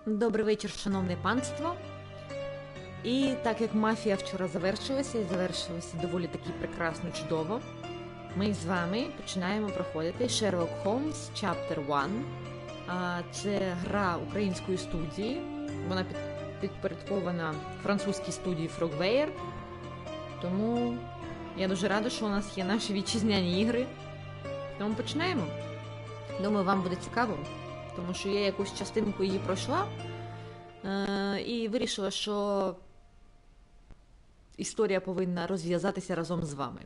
Добрий вечір, шановне панство. І так як мафія вчора завершилася, і завершилася доволі таки прекрасно, чудово, ми з вами починаємо проходити Sherlock Holmes Chapter 1. Це гра української студії, вона підпорядкована французькій студії Frogwares. Тому я дуже рада, що у нас є наші вітчизняні ігри. Тому починаємо. Думаю, вам буде цікаво. Тому що я якусь частинку її пройшла і вирішила, що історія повинна розв'язатися разом з вами.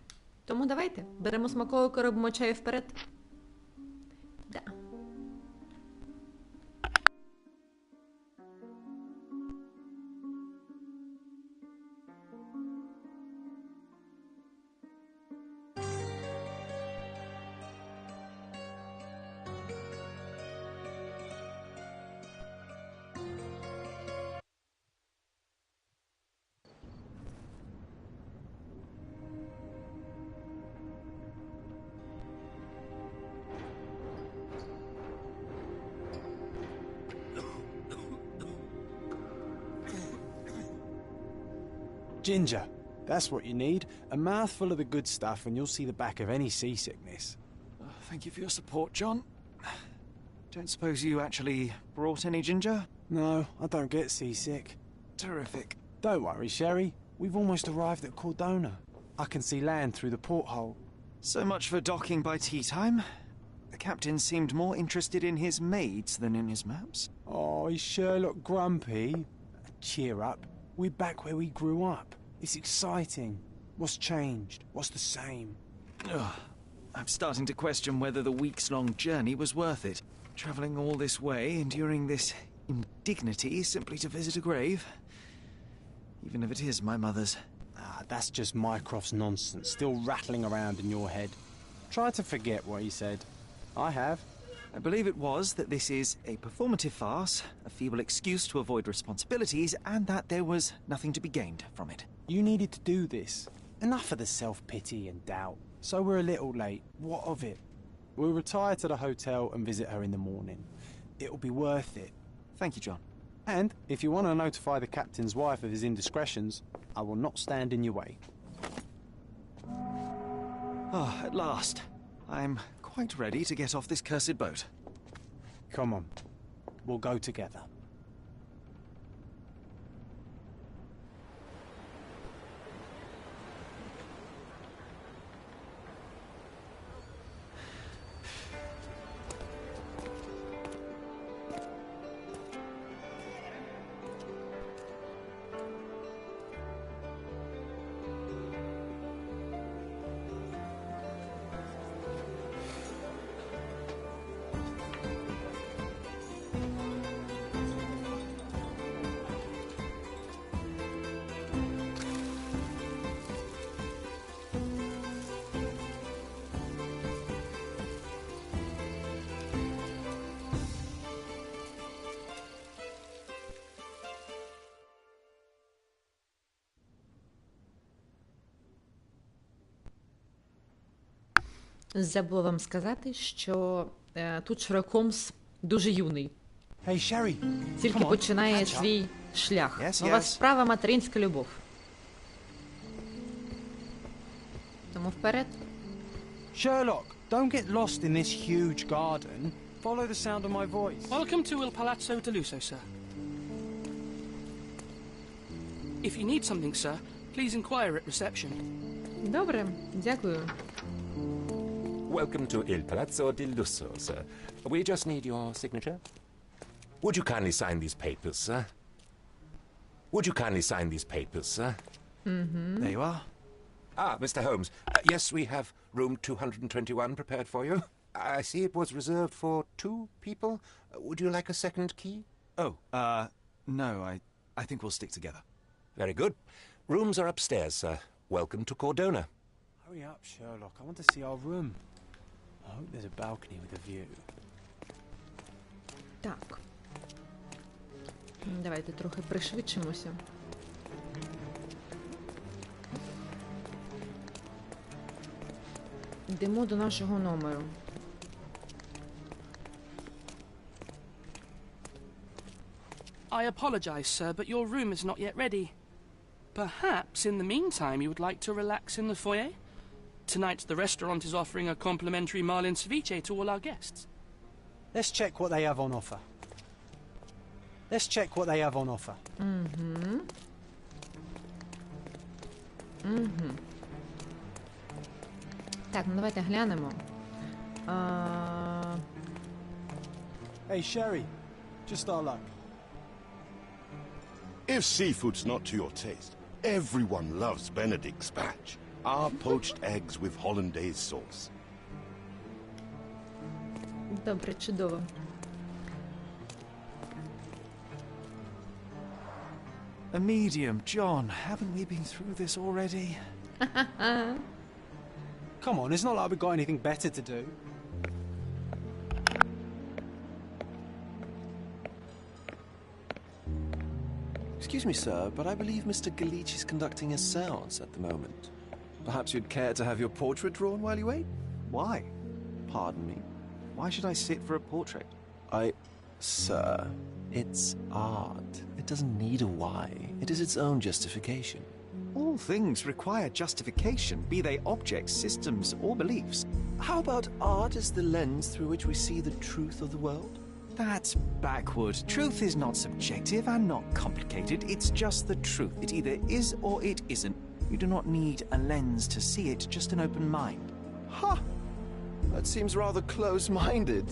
Тому давайте, беремо смаколик і робимо чай вперед. Да. Ginger, that's what you need. A mouthful of the good stuff and you'll see the back of any seasickness. Thank you for your support, John. Don't suppose you actually brought any ginger? No, I don't get seasick. Terrific. Don't worry, Sherry. We've almost arrived at Cordona. I can see land through the porthole. So much for docking by tea time. The captain seemed more interested in his maids than in his maps. Oh, is Sherlock grumpy? Cheer up. We're back where we grew up. It's exciting. What's changed? What's the same? Ugh. I'm starting to question whether the weeks-long journey was worth it. Travelling all this way, enduring this indignity simply to visit a grave. Even if it is my mother's. That's just Mycroft's nonsense, still rattling around in your head. Try to forget what he said. I have. I believe it was that this is a performative farce, a feeble excuse to avoid responsibilities, and that there was nothing to be gained from it. You needed to do this. Enough of the self-pity and doubt. So we're a little late. What of it? We'll retire to the hotel and visit her in the morning. It'll be worth it. Thank you, John. And if you want to notify the captain's wife of his indiscretions, I will not stand in your way. Ah, at last. I'm quite ready to get off this cursed boat. Come on. We'll go together. Забула вам сказати, що тут Шерлок Холмс дуже юний. Hey, Sherry. Тільки Come on, починає catch up. свій шлях. Yes, Нова yes. справа материнська любов. Тому вперед. Sherlock, don't get lost in this huge garden. Follow the sound of my voice. Welcome to Il Palazzo de Lusso, sir. If you need something, sir, please inquire at reception. Добре, дякую. Welcome to Il Palazzo di Lusso, sir. We just need your signature. Would you kindly sign these papers, sir? Would you kindly sign these papers, sir? There you are. Ah, Mr. Holmes. Yes, we have room 221 prepared for you. I see it was reserved for 2 people. Would you like a second key? Oh, no, I think we'll stick together. Very good. Rooms are upstairs, sir. Welcome to Cordona. Hurry up, Sherlock. I want to see our room. I hope there's a balcony with a view. Так. Давайте трохи пришвидшимося. Йдемо до нашого номеру. I apologize, sir, but your room is not yet ready. Perhaps, in the meantime, you would like to relax in the foyer? Tonight, the restaurant is offering a complimentary marlin ceviche to all our guests. Let's check what they have on offer. Let's check what they have on offer. Так, ну давайте глянемо. Hey, Sherry. Just our luck. If seafood's not to your taste, everyone loves Benedict's batch. Our poached eggs with hollandaise sauce. Добре, чудово. A medium, John. Haven't we been through this already? Come on, it's not like we've got anything better to do. Excuse me, sir, but I believe Mr. Galich is conducting a séance at the moment. Perhaps you'd care to have your portrait drawn while you wait? Why? Pardon me. Why should I sit for a portrait? Sir, it's art. It doesn't need a why. It is its own justification. All things require justification, be they objects, systems, or beliefs. How about art as the lens through which we see the truth of the world? That's backward. Truth is not subjective and not complicated. It's just the truth. It either is or it isn't. You do not need a lens to see it, just an open mind. Ha! That seems rather close-minded.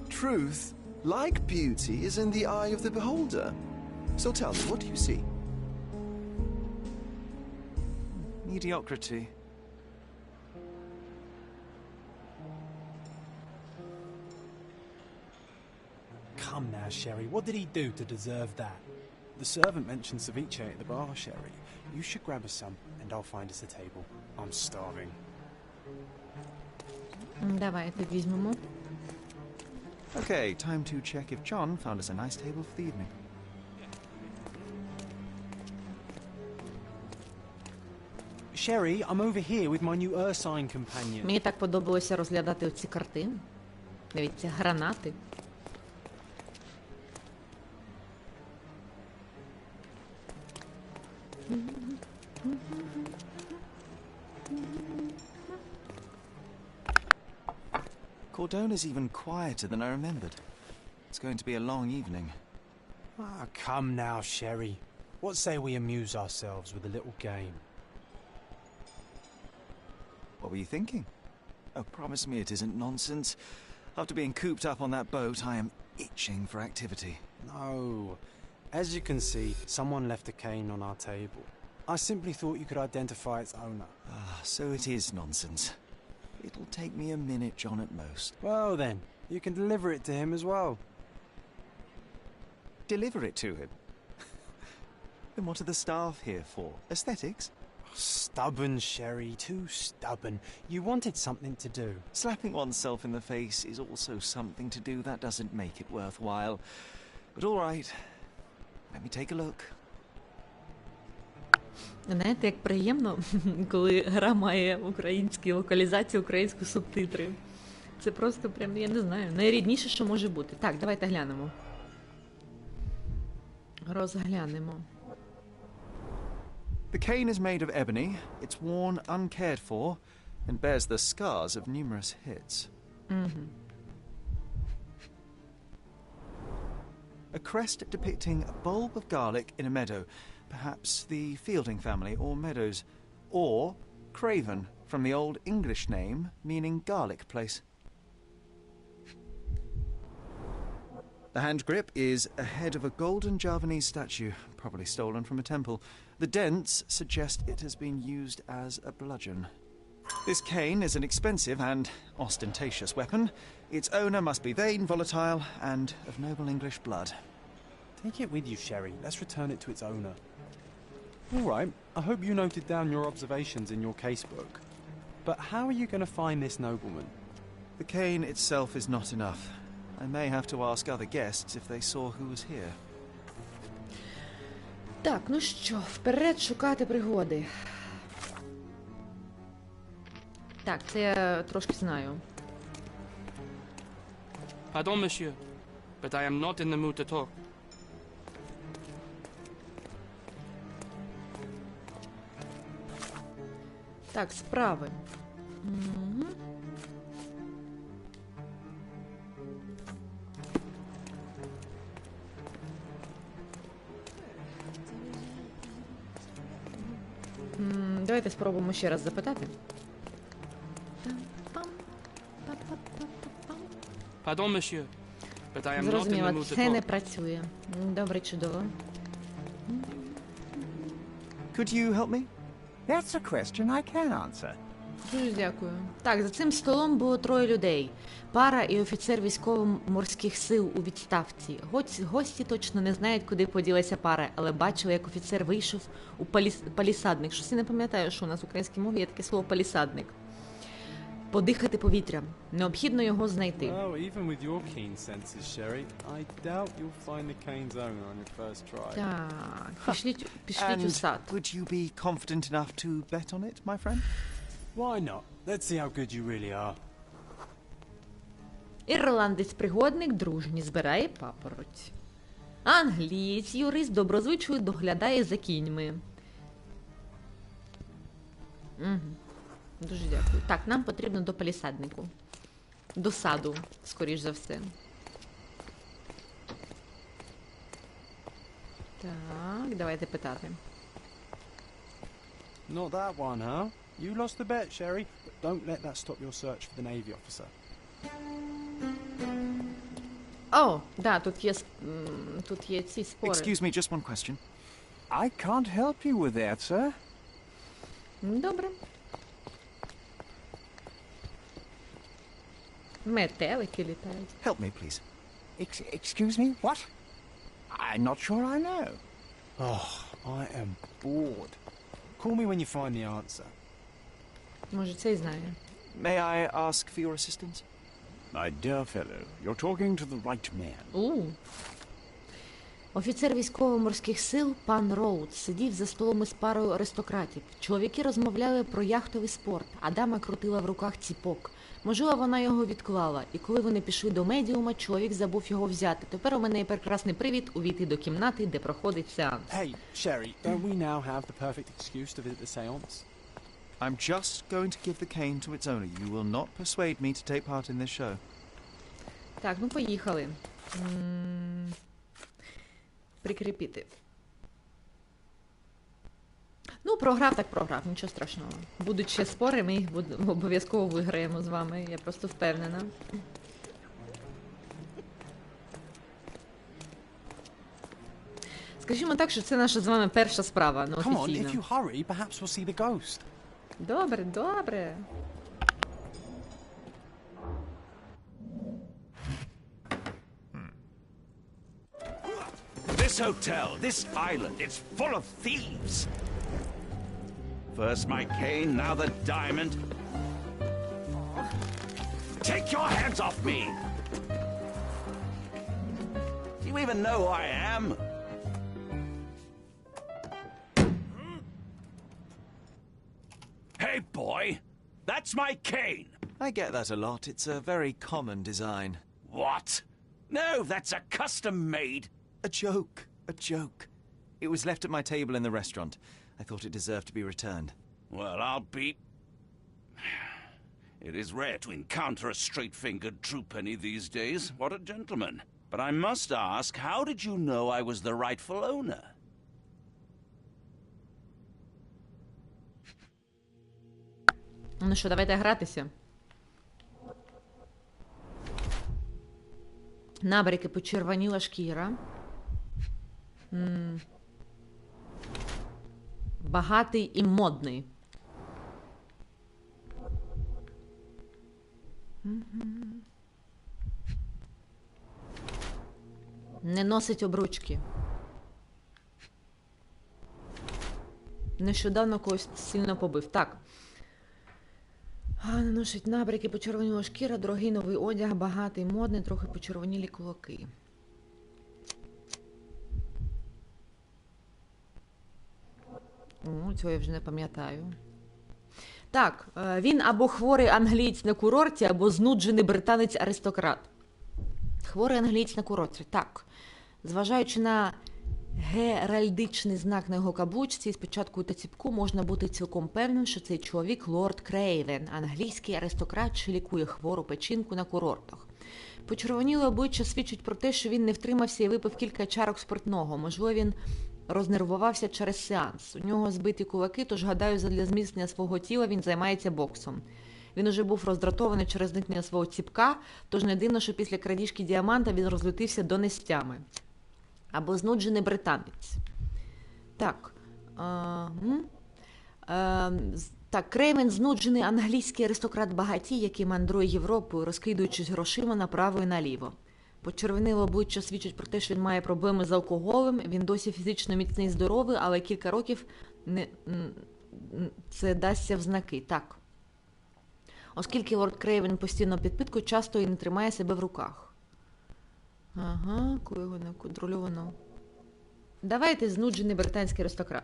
Truth, like beauty, is in the eye of the beholder. So tell me, what do you see? Mediocrity. Come now, Sherry. What did he do to deserve that? The servant mentioned ceviche at the bar, Sherry. You should grab us some, and I'll find us a table. I'm starving. Давайте візьмемо. Okay, time to check if John found us a nice table for the evening. Sherry, I'm over here with my new Ursine companion. Мені так подобалося розглядати оці картини. Дивіться, гранати. Cordona's even quieter than I remembered. It's going to be a long evening. Ah, come now, Sherry. What say we amuse ourselves with a little game? What were you thinking? Oh, promise me it isn't nonsense. After being cooped up on that boat, I am itching for activity. No. As you can see, someone left a cane on our table. I simply thought you could identify its owner. Ah, so it is nonsense. It'll take me a minute, John, at most. Well then, you can deliver it to him as well. Deliver it to him? Then what are the staff here for? Aesthetics? Stubborn, Sherry, too stubborn. You wanted something to do. Slapping oneself in the face is also something to do. That doesn't make it worthwhile. But all right, let me take a look. Знаєте, як приємно, коли гра має українські локалізації, українські субтитри. Це просто прям, я не знаю, найрідніше, що може бути. Так, давайте глянемо. Розглянемо. The cane is made of ebony, it's worn uncared for, and bears the scars of numerous hits. A crest depicting a bulb of garlic in a meadow, perhaps the Fielding family or Meadows, or Craven, from the Old English name meaning garlic place. The hand grip is a head of a golden Javanese statue, probably stolen from a temple. The dents suggest it has been used as a bludgeon. This cane is an expensive and ostentatious weapon. Its owner must be vain, volatile, and of noble English blood. Take it with you, Sherry. Let's return it to its owner. All right, I hope you noted down your observations in your casebook. But how are you going to find this nobleman? The cane itself is not enough. I may have to ask other guests if they saw who was here. Так, ну що, вперед шукати пригоди. Так, це я трошки знаю. Pardon, monsieur, but I am not in the mood to talk. Так, справи. Давайте спробуємо ще раз запитати. Pardon, monsieur, but I am not in the Зрозуміло, mood to це не talk. працює. Добре, чудово. Could you help me? That's a question I can answer. Дуже дякую. Так, за цим столом було троє людей. Пара і офіцер військово-морських сил у відставці. Гості точно не знають, куди поділася пара, але бачили, як офіцер вийшов у палісадник. Щось я не пам'ятаю, що у нас в українській мові є таке слово палісадник. Подихати повітрям. Необхідно його знайти. Oh, even with your keen senses, Sherry, I doubt you'll find the cane's owner on your first try. Так, пішліть у And сад. would you be confident enough to bet on it, my friend? Why not? Let's see how good you really are. Ірландець-пригодник дружні збирає папороть. Англієць-юрист доброзвичою доглядає за кіньми. Дуже дякую. Так, нам потрібно до палісаднику. До саду, скоріш за все. Так, давайте питати. Not that one, huh? You lost the bet, Sherry, but don't let that stop your search for the Navy officer. О, да, тут є ці спори. Excuse me, just one question. I can't help you with that, sir. Добре. Метелики літають. Help me, please. Excuse me, what? I'm not sure I know. Oh, I am bored. Call me when you find the answer. Може, цей знає. May I ask for your assistance? My dear fellow, you're talking to the right man. Офіцер військово-морських сил пан Роудс сидів за столом із парою аристократів. Чоловіки розмовляли про яхтовий спорт, а дама крутила в руках ціпок. Можливо, вона його відклала, і коли вони пішли до медіума, чоловік забув його взяти. Тепер у мене є прекрасний привід увійти до кімнати, де проходить сеанс. Hey, Sherry, don't we now have the perfect excuse to visit the seance? I'm just going to give the cane to its owner. You will not persuade me to take part in this show. Так, ну поїхали. Прикріпити. Ну, програв так програв, нічого страшного. Будуть ще спори, ми їх обов'язково виграємо з вами, я просто впевнена. Скажімо так, що це наша з вами перша справа, ну, Come on, офіційно. if you hurry, perhaps we'll see the ghost. Добре, добре. This hotel, this island, it's full of thieves. First my cane, now the diamond. Take your hands off me! Do you even know who I am? Hey, boy! That's my cane! I get that a lot. It's a very common design. What? No, that's a custom-made... A joke. A joke. It was left at my table in the restaurant. I thought it deserved to be returned. Well, I'll be... It is rare to encounter a straight-fingered true penny these days. What a gentleman. But I must ask, how did you know I was the rightful owner? Ну що, давайте гратися. Набряки почервоніла шкіра. Багатий і модний. Не носить обручки. Нещодавно когось сильно побив. Так. Не носить набряки, почервоніла шкіра, дорогий новий одяг, багатий, модний, трохи почервонілі кулаки. О, цього я вже не пам'ятаю. Так, він або хворий англієць на курорті, або знуджений британець-аристократ. Хворий англієць на курорті, так. Зважаючи на геральдичний знак на його каблучці, з печаткою та ціпку, можна бути цілком певним, що цей чоловік лорд Крейвен, англійський аристократ, що лікує хвору печінку на курортах. Почервоніле обличчя свідчить про те, що він не втримався і випив кілька чарок спиртного. Можливо, він рознервувався через сеанс. У нього збиті кулаки, тож, гадаю, задля зміцнення свого тіла він займається боксом. Він уже був роздратований через зникнення свого ціпка, тож не дивно, що після крадіжки діаманта він розлютився до нестями. Або знуджений британець. Так. Так, Крейвен – знуджений англійський аристократ-багатій, який мандрує Європою, розкидуючись грошима направо і наліво. Почервоніле обличчя свідчить про те, що він має проблеми з алкоголем, він досі фізично міцний і здоровий, але кілька років це дасться в знаки. Так. Оскільки лорд Крейвен постійно під питкою, часто і не тримає себе в руках. Ага, коли його не контрольовано. Давайте знуджений британський аристократ.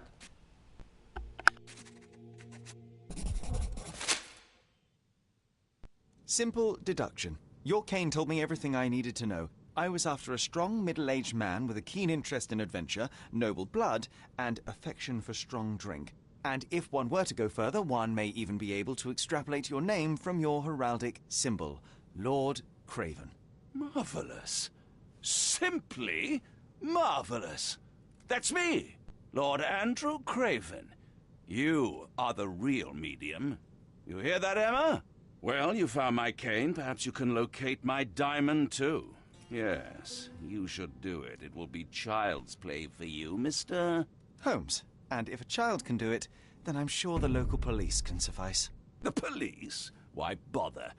Simple deduction. Your cane told me everything I needed to know. I was after a strong, middle-aged man with a keen interest in adventure, noble blood, and affection for strong drink. And if one were to go further, one may even be able to extrapolate your name from your heraldic symbol, Lord Craven. Marvelous. Simply marvelous. That's me, Lord Andrew Craven. You are the real medium. You hear that, Emma? Well, you found my cane. Perhaps you can locate my diamond, too. Yes, you should do it. It will be child's play for you, Mr. Holmes. And if a child can do it, then I'm sure the local police can suffice. The police? Why bother?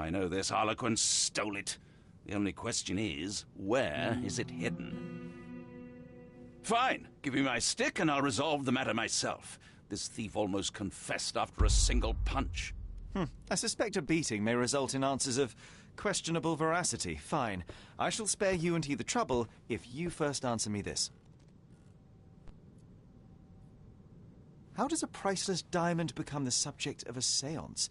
I know this harlequin stole it. The only question is, where is it hidden? Fine. Give me my stick and I'll resolve the matter myself. This thief almost confessed after a single punch. I suspect a beating may result in answers of questionable veracity. Fine. I shall spare you and he the trouble if you first answer me this. How does a priceless diamond become the subject of a séance?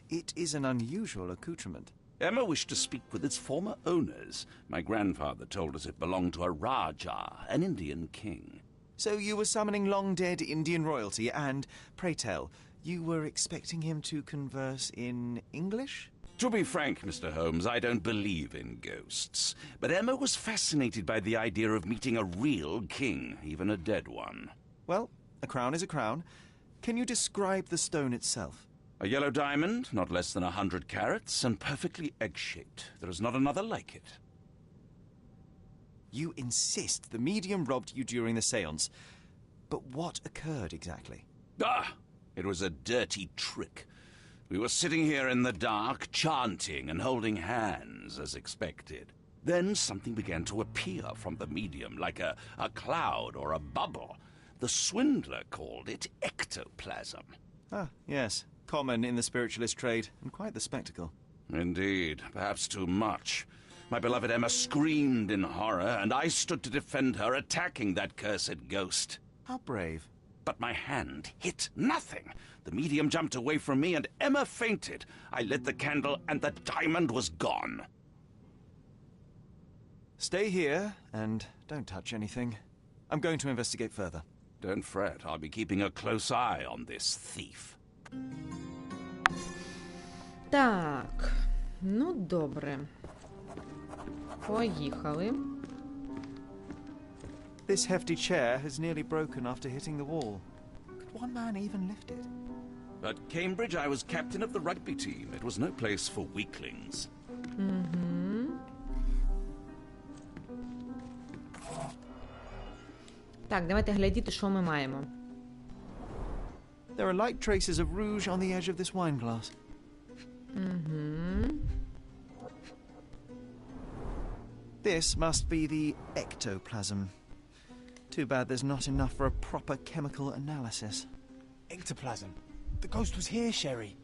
It is an unusual accoutrement. Emma wished to speak with its former owners. My grandfather told us it belonged to a Rajah, an Indian king. So you were summoning long-dead Indian royalty and, pray tell, you were expecting him to converse in English? To be frank, Mr. Holmes, I don't believe in ghosts. But Emma was fascinated by the idea of meeting a real king, even a dead one. Well, a crown is a crown. Can you describe the stone itself? A yellow diamond, not less than 100 carats, and perfectly egg-shaped. There is not another like it. You insist the medium robbed you during the séance. But what occurred exactly? It was a dirty trick. We were sitting here in the dark, chanting and holding hands, as expected. Then something began to appear from the medium, like a cloud or a bubble. The swindler called it ectoplasm. Ah, yes. Common in the spiritualist trade, and quite the spectacle. Indeed, perhaps too much. My beloved Emma screamed in horror, and I stood to defend her, attacking that cursed ghost. How brave. But my hand hit nothing. The medium jumped away from me, and Emma fainted. I lit the candle, and the diamond was gone. Stay here, and don't touch anything. I'm going to investigate further. Don't fret, I'll be keeping a close eye on this thief. Так, ну добре. Поїхали. This hefty chair has nearly broken after hitting the wall. Could one man even lift it? At Cambridge, I was captain of the rugby team. It was no place for weaklings. Так, давайте глядіти, що ми маємо. There are light traces of rouge on the edge of this wine glass. This must be the ectoplasm. Too bad there's not enough for a proper chemical analysis. Ectoplasm. The ghost was here, Sherry.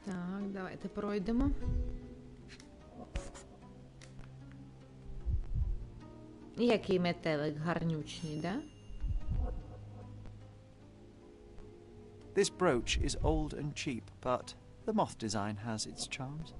Так, давайте пройдемо. Який метелик гарнючний, да? This brooch is old and cheap, but the moth design has its charms.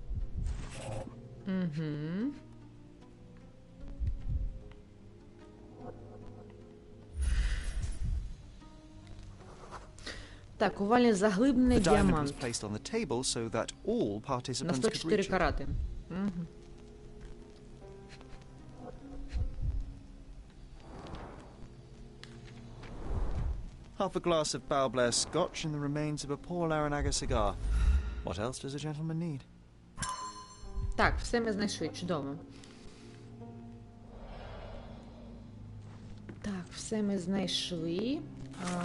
Так, овальний заглиблений The diamond was діамант. placed on the table so that all На participants could 104 reach it. карати. Half a glass of Balblair scotch and the remains of a poor Laranaga cigar. What else does a gentleman need? Так, все ми знайшли, чудово. Так, все ми знайшли.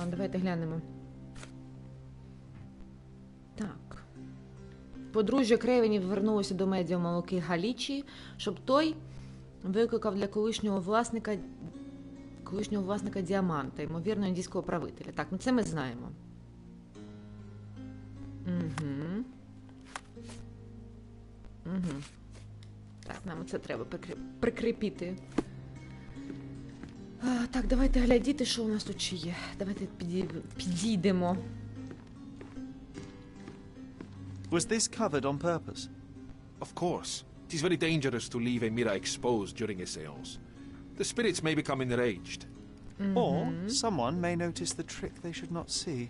Давайте глянемо. Так. Подружжя Крейвенів звернулося до медіума Луки Галічі, щоб той викликав для колишнього власника діаманта, ймовірно, індійського правителя. Так, ну це ми знаємо. Так, нам це треба прикріпити. Так, давайте глядіти, що у нас тут ще є. Давайте підійдемо. Was this covered on purpose? Of course. It is very dangerous to leave a mirror exposed during a seance. The spirits may become enraged. Or someone may notice the trick they should not see.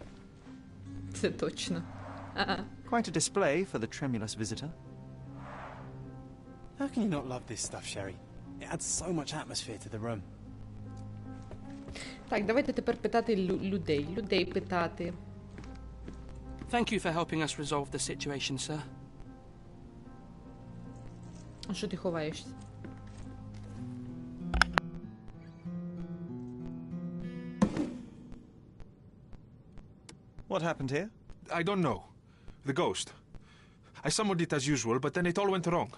Це точно. Quite a display for the tremulous visitor. How can you not love this stuff, Sherry? It adds so much atmosphere to the room. Так, давайте тепер питати людей. Людей питати. Thank you for helping us resolve the situation, sir. А що ти ховаєшся? What happened here? I don't know. The ghost. I summoned it as usual, but then it all went wrong.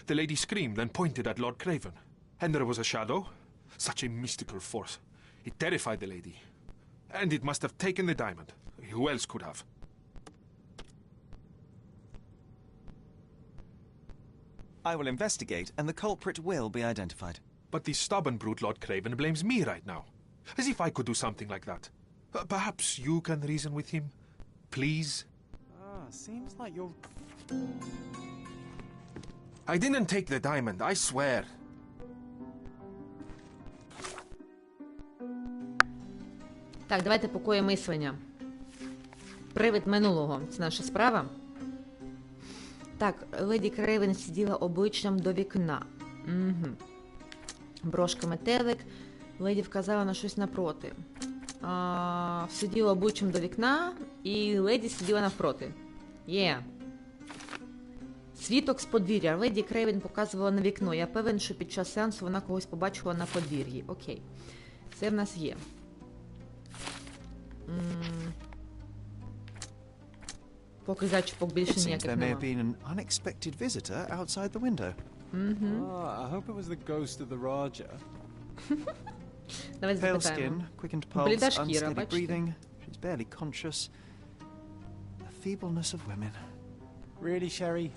The lady screamed and pointed at Lord Craven. And there was a shadow. Such a mystical force. It terrified the lady. And it must have taken the diamond. Who else could have? I will investigate, and the culprit will be identified. But the stubborn brute Lord Craven blames me right now. As if I could do something like that. Perhaps you can reason with him? Please? Seems like you're... I didn't take the diamond, I swear. Так, давайте покоє мислення. Привид минулого. Це наша справа. Так, леді Крейвен сиділа обличчям до вікна. Угу. Брошка метелик. Леді вказала на щось напроти. Сиділа обличчям до вікна, і леді сиділа навпроти. Є. Світок з подвір'я. Леді Крейвен показувала на вікно. Я певен, що під час сеансу вона когось побачила на подвір'ї. Окей. Це в нас є. Поки зачіпок більше ніяких There may нема. have been an unexpected visitor outside the window. I hope it was the ghost of the Raja. Давайте Pale запитаємо. skin, quickened Бліда pulse, шкіра, unsteady бачите? breathing. She's barely conscious. The feebleness of women. Really, Sherry?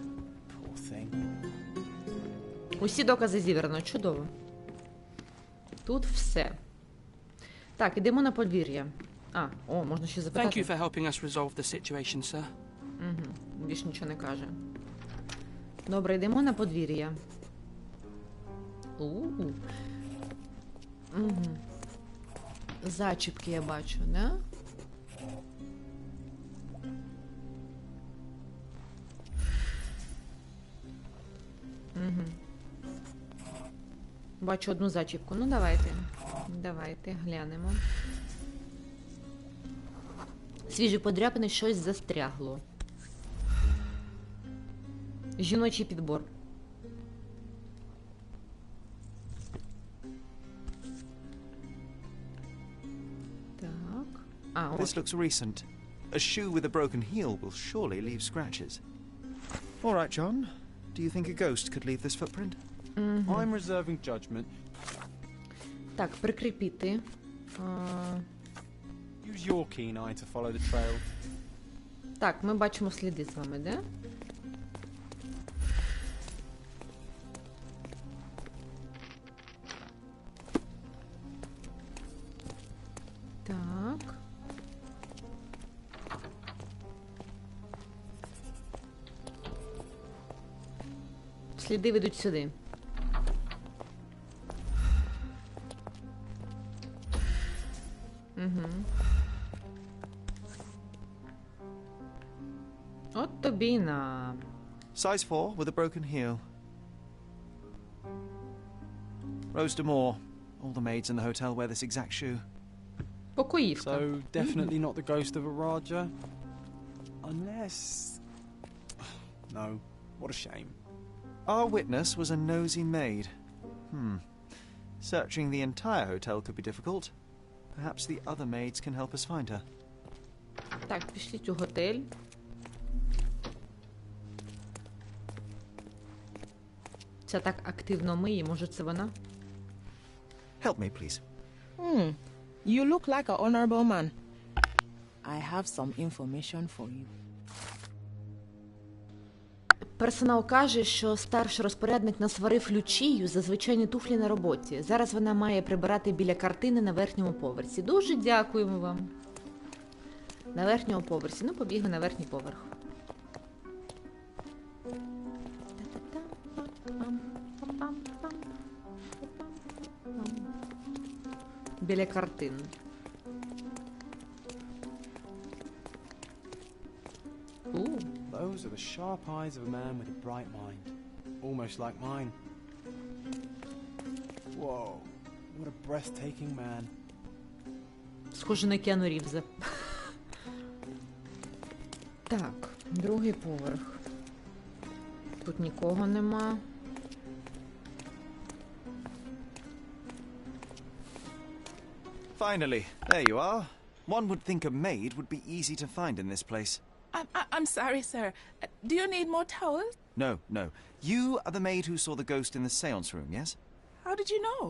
Poor thing. Усі докази зібрано. Чудово. Тут все. Так, ідемо на подвір'я. Можна ще Thank запитати. you for helping us resolve the situation, sir. Більш нічого не каже. Добре, йдемо на подвір'я. Зачіпки я бачу, да? Бачу одну зачіпку. Ну, давайте. Давайте, глянемо. Свіжі подряпини, щось застрягло. Жіночий підбор. Так. This looks recent. A shoe with a broken heel will surely leave scratches. All right, John. Do you think a ghost could leave this footprint? I'm reserving judgment. Так, прикріпити. Use your keen eye to follow the trail. Так, ми бачимо сліди з вами, де? Так. Сліди ведуть сюди. От тобі на. Size 4 with a broken heel. Rose D'Amour. All the maids in the hotel wear this exact shoe. Покоївка. So, definitely not the ghost of a Raja? Unless... No. What a shame. Our witness was a nosy maid. Searching the entire hotel could be difficult. Perhaps the other maids can help us find her. Так, пішліть у готель. Це так активно миє, може це вона? Help me, please. You look like an honorable man. I have some information for you. Персонал каже, що старший розпорядник насварив Лючію за звичайні туфлі на роботі. Зараз вона має прибирати біля картини на верхньому поверсі. Дуже дякуємо вам. На верхньому поверсі. Ну, побігли на верхній поверх. Біля картин. Those are the sharp eyes of a man with a bright mind. Almost like mine. Whoa. What a breathtaking man. Схоже на Кіану Рівза. Так, другий поверх. Тут нікого нема. Finally, there you are. One would think a maid would be easy to find in this place. I'm sorry, sir. Do you need more towels? No, no. You are the maid who saw the ghost in the seance room, yes? How did you know?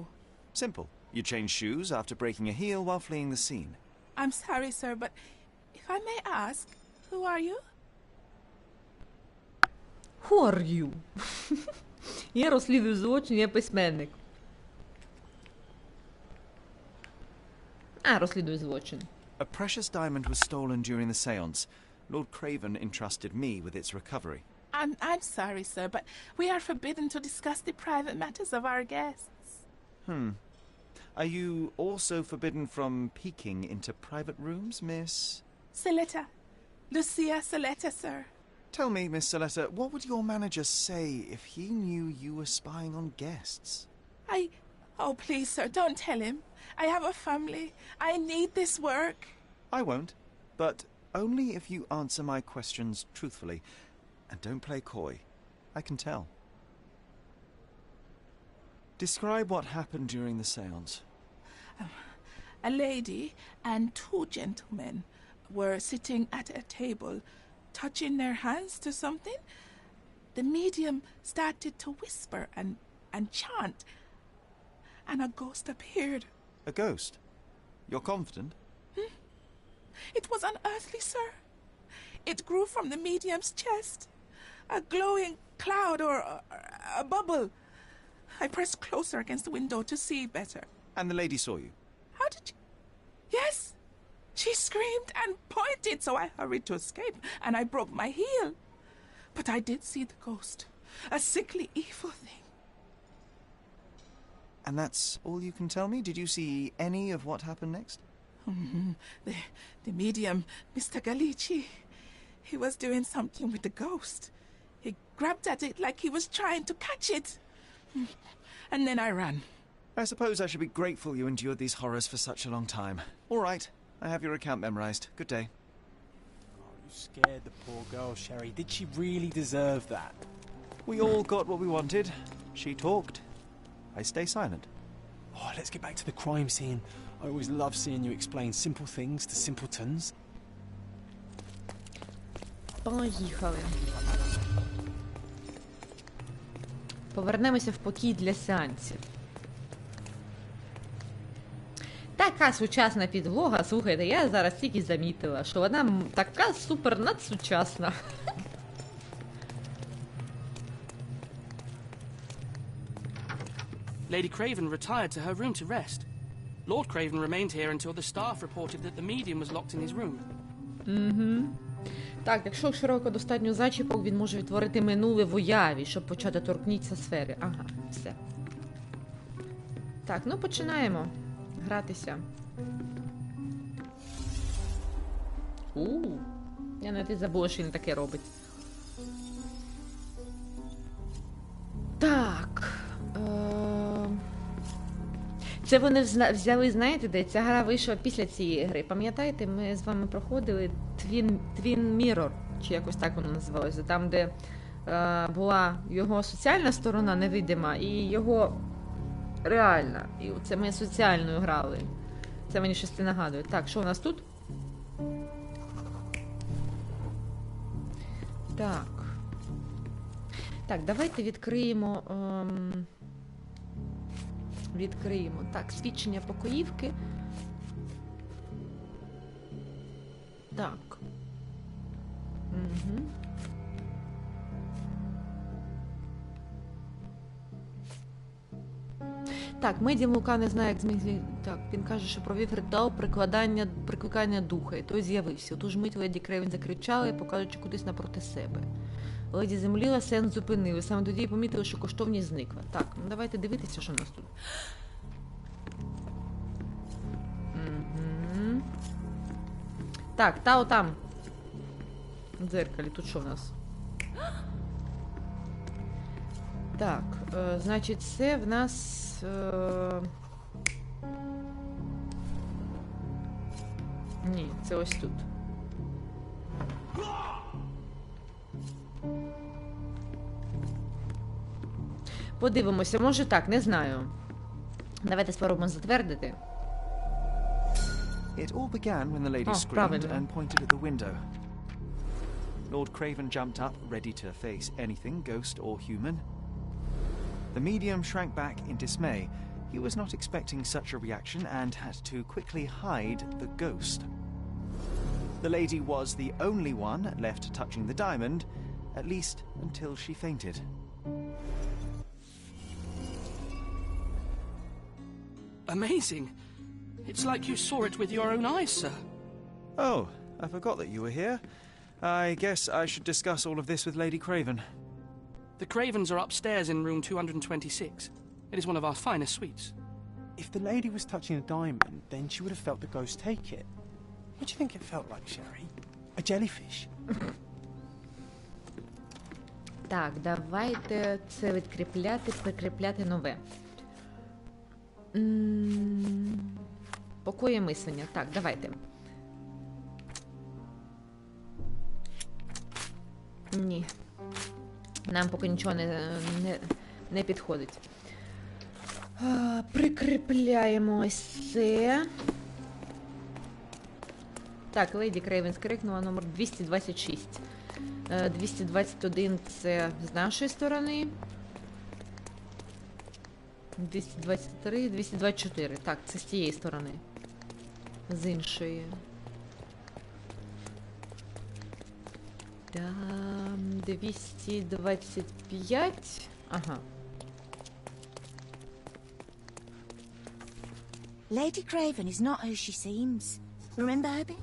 Simple. You changed shoes after breaking a heel while fleeing the scene. I'm sorry, sir, but if I may ask, who are you? Who are you? Я розслідую злочин, я письменник. Розслідую злочин. A precious diamond was stolen during the seance. Lord Craven entrusted me with its recovery. I'm sorry, sir, but we are forbidden to discuss the private matters of our guests. Are you also forbidden from peeking into private rooms, Miss? Saletta. Lucia Saletta, sir. Tell me, Miss Saletta, what would your manager say if he knew you were spying on guests? Oh, please, sir, don't tell him. I have a family. I need this work. I won't, but only if you answer my questions truthfully. And don't play coy. I can tell. Describe what happened during the seance. A lady and two gentlemen were sitting at a table, touching their hands to something. The medium started to whisper and chant, and a ghost appeared. A ghost? You're confident? It was unearthly, sir. It grew from the medium's chest. A glowing cloud or a bubble. I pressed closer against the window to see better. And the lady saw you? How did you... Yes! She screamed and pointed, so I hurried to escape, and I broke my heel. But I did see the ghost. A sickly, evil thing. And that's all you can tell me? Did you see any of what happened next? The medium, Mr. Galici, he was doing something with the ghost. He grabbed at it like he was trying to catch it. And then I ran. I suppose I should be grateful you endured these horrors for such a long time. All right, I have your account memorized. Good day. Oh, you scared the poor girl, Sherry. Did she really deserve that? We all got what we wanted. She talked. I stay silent. Oh, let's get back to the crime scene. I always love seeing you explain simple things to simpletons. Поїхали. Повернемося в покій для сеансів. Така сучасна підлога, слухайте, я зараз тільки замітила, що вона така супер надсучасна. Lady Craven retired to her room to rest. Lord Craven remained here until the staff reported that the medium was locked in his room. Так, якщо Шерлока достатньо зачіпок, він може відтворити минуле в уяві, щоб почати торкнутися сфери. Ага, все. Так, ну починаємо гратися. Я навіть і забула, що він таке робить. Так. Це вони взяли, знаєте, де ця гра вийшла після цієї гри. Пам'ятаєте, ми з вами проходили Twin Mirror, чи якось так воно називалося, там, де була його соціальна сторона невидима і його реальна. І це ми соціальною грали. Це мені щось нагадує. Так, що у нас тут? Так. Так, давайте відкриємо... Відкриємо. Так, свідчення покоївки. Так. Угу. Так, медіум Лука не знає, як зміг... Так, він каже, що провів ритуал прикликання духа, і той з'явився. Отож мить леді Крейвен закричала, показуючи кудись напроти себе. Леді земліла, сенс зупинили. Саме тоді помітили, що коштовність зникла. Так, ну давайте дивитися, що у нас тут. Угу. Так, та отам. В дзеркалі. Тут що в нас? Так, значить, це в нас... Ні, це ось тут. Подивимося, може так, не знаю. Давайте спробуємо затвердити. It all began when the lady screamed and pointed at the window. Lord Craven jumped up, ready to face anything, ghost or human. The medium shrank back in dismay. He was not expecting such a reaction and had to quickly hide the ghost. The lady was the only one left touching the diamond, at least until she fainted. Amazing. It's like you saw it with your own eyes, sir. Oh, I forgot that you were here. I guess I should discuss all of this with Lady Craven. The Cravens are upstairs in room 226. It is one of our finest suites. If the lady was touching a diamond, then she would have felt the ghost take it. What do you think it felt like, Sherry? A jellyfish? Так, давайте це відкріпляти, прикріпляти нове. Покої мислення. Так, давайте. Ні. Нам поки нічого не підходить. Прикріпляємо ось це. Так, Леді Крейвен скрикнула номер 226. 221 це з нашої сторони. 223, 224. Так, це з тієї сторони. З іншої. Там 225. Ага. Lady Craven is not who she seems. Remember, Herbie?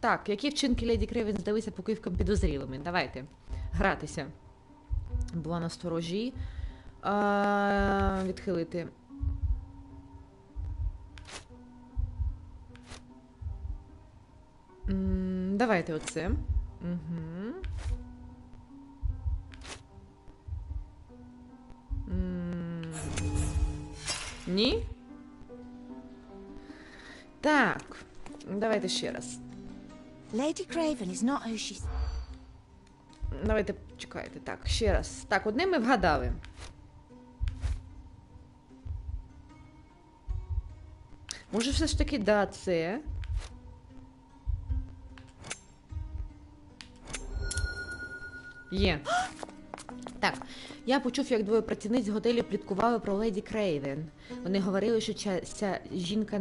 Так, які вчинки Леді Крейвен здалися покивкам підозрілими? Давайте гратися. Була на сторожі. Відхилити. Давайте оце. Угу. Ні? Так. Давайте ще раз. Lady Craven is not who she... Давайте, чекайте. Так, ще раз. Так, одне ми вгадали. Може все ж таки, да, це. Є. Так, я почув, як двоє працівниць готелю пліткували про Леді Крейвен. Вони говорили, що ця жінка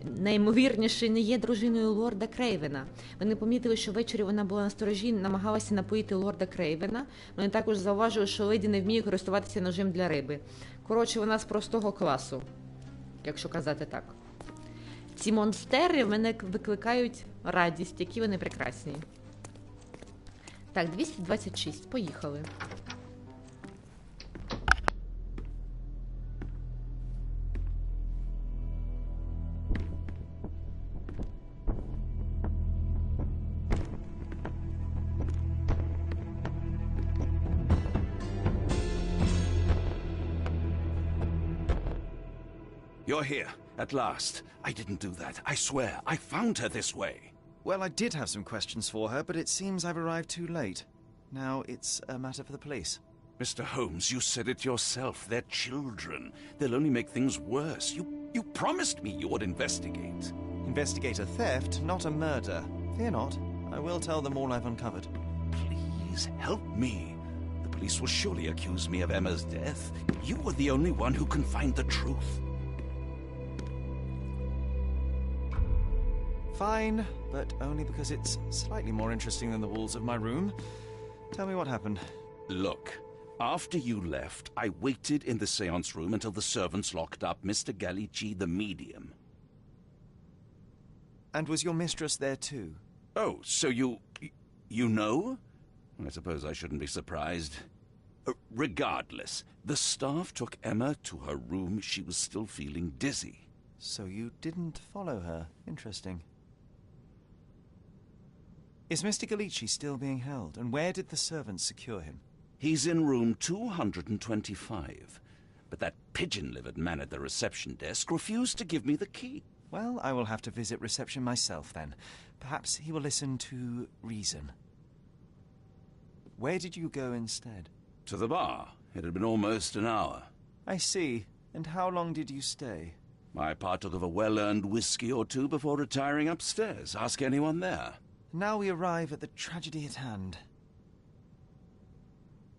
найімовірніше не є дружиною лорда Крейвена. Вони помітили, що ввечері вона була на сторожі, намагалася напоїти лорда Крейвена. Вони також зауважили, що леді не вміє користуватися ножем для риби. Коротше, вона з простого класу, якщо казати так. Ці монстери в мене викликають радість, які вони прекрасні. Так, 226, поїхали. You're here, at last. I didn't do that. I swear, I found her this way. Well, I did have some questions for her, but it seems I've arrived too late. Now it's a matter for the police. Mr. Holmes, you said it yourself. They're children. They'll only make things worse. You promised me you would investigate. Investigate a theft, not a murder. Fear not. I will tell them all I've uncovered. Please, help me. The police will surely accuse me of Emma's death. You were the only one who can find the truth. Fine, but only because it's slightly more interesting than the walls of my room. Tell me what happened. Look, after you left, I waited in the seance room until the servants locked up Mr. Gallici, the medium. And was your mistress there too? Oh, so you know? I suppose I shouldn't be surprised. Regardless, the staff took Emma to her room. She was still feeling dizzy. So you didn't follow her. Interesting. Is Mr. Gallici still being held? And where did the servants secure him? He's in room 225. But that pigeon-livered man at the reception desk refused to give me the key. Well, I will have to visit reception myself then. Perhaps he will listen to reason. Where did you go instead? To the bar. It had been almost an hour. I see. And how long did you stay? I partook of a well-earned whiskey or two before retiring upstairs. Ask anyone there. Now we arrive at the tragedy at hand.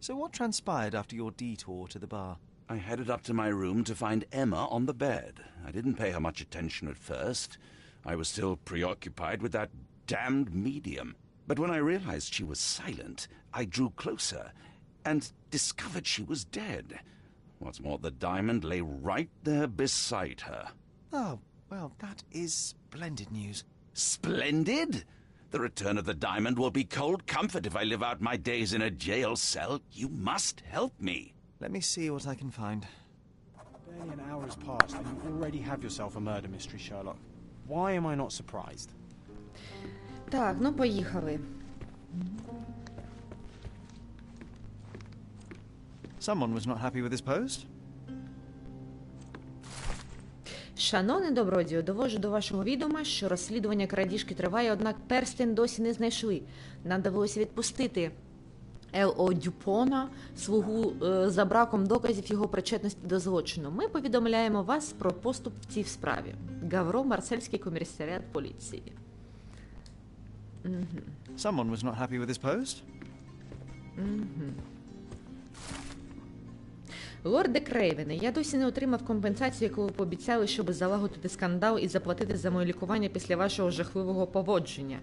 So what transpired after your detour to the bar? I headed up to my room to find Emma on the bed. I didn't pay her much attention at first. I was still preoccupied with that damned medium. But when I realized she was silent, I drew closer and discovered she was dead. What's more, the diamond lay right there beside her. Oh, well, that is splendid news. Splendid? The return of the diamond will be cold comfort if I live out my days in a jail cell. You must help me. Let me see what I can find. Barely an hour has passed and you already have yourself a murder mystery, Sherlock. Why am I not surprised? Так, ну поїхали. Someone was not happy with his post. Шановний добродію, довожу до вашого відома, що розслідування крадіжки триває, однак перстень досі не знайшли. Нам довелося відпустити Л.О. Дюпона, слугу, за браком доказів його причетності до злочину. Ми повідомляємо вас про поступ в цій справі. Гавро, Марсельський комісаріат поліції. Someone was not happy with his post. Лорде Крейвене, я досі не отримав компенсацію, яку ви пообіцяли, щоб залагодити скандал і заплатити за моє лікування після вашого жахливого поводження.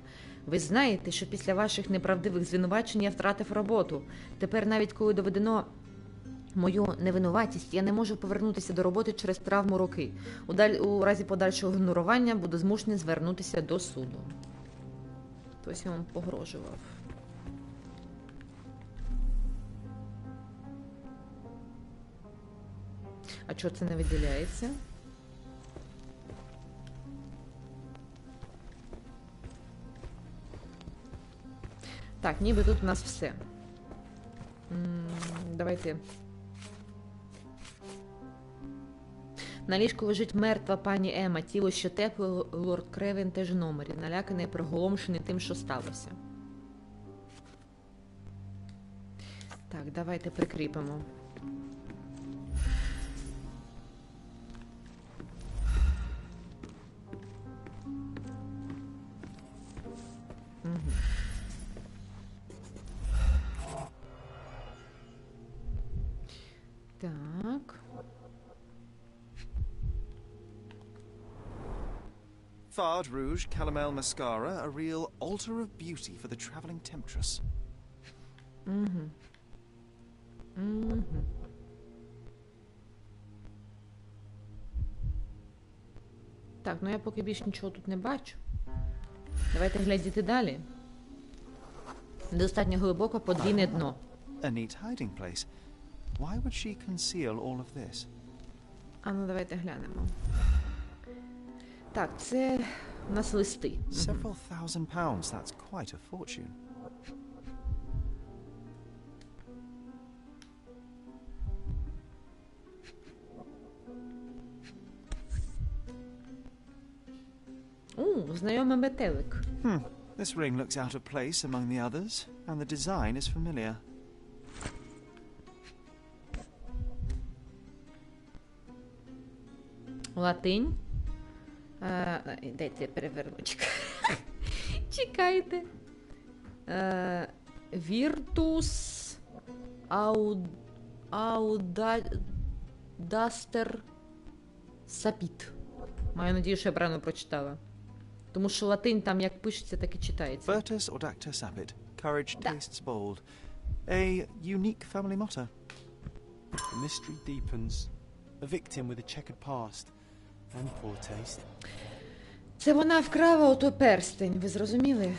Ви знаєте, що після ваших неправдивих звинувачень я втратив роботу. Тепер навіть коли доведено мою невинуватість, я не можу повернутися до роботи через травму руки. У разі подальшого ігнорування буду змушений звернутися до суду. Хтось йому погрожував. А чого це не виділяється? Так, ніби тут у нас все. Давайте. На ліжку лежить мертва пані Ема. Тіло ще тепле, лорд Крейвен теж в номері. Наляканий, приголомшений тим, що сталося. Так, давайте прикріпимо. Так. Fard Rouge Calomel Mascara, a real altar of beauty for the travelling temptress. Так, ну я поки більш нічого тут не бачу. Давайте глядіти далі. Достатньо глибоко подвійне дно. A neat hiding place. Why would she conceal all of this? А ну давайте глянемо. Так, це у нас листи. Several £1,000s, that's quite a fortune. Знайомий метелик. This ring looks out of place among the others, and the design is familiar. Латинь. Дайте я переверну. Чекайте. Віртус аудастер сапіт. Маю надію, що я правильно прочитала. Тому що латинь там як пишеться, так і читається. Virtus audacta sapit. Courage tastes bold. A unique family motto. The mystery deepens. A victim with a checkered past. And poor taste. Це вона вкрала ото перстень, ви зрозуміли?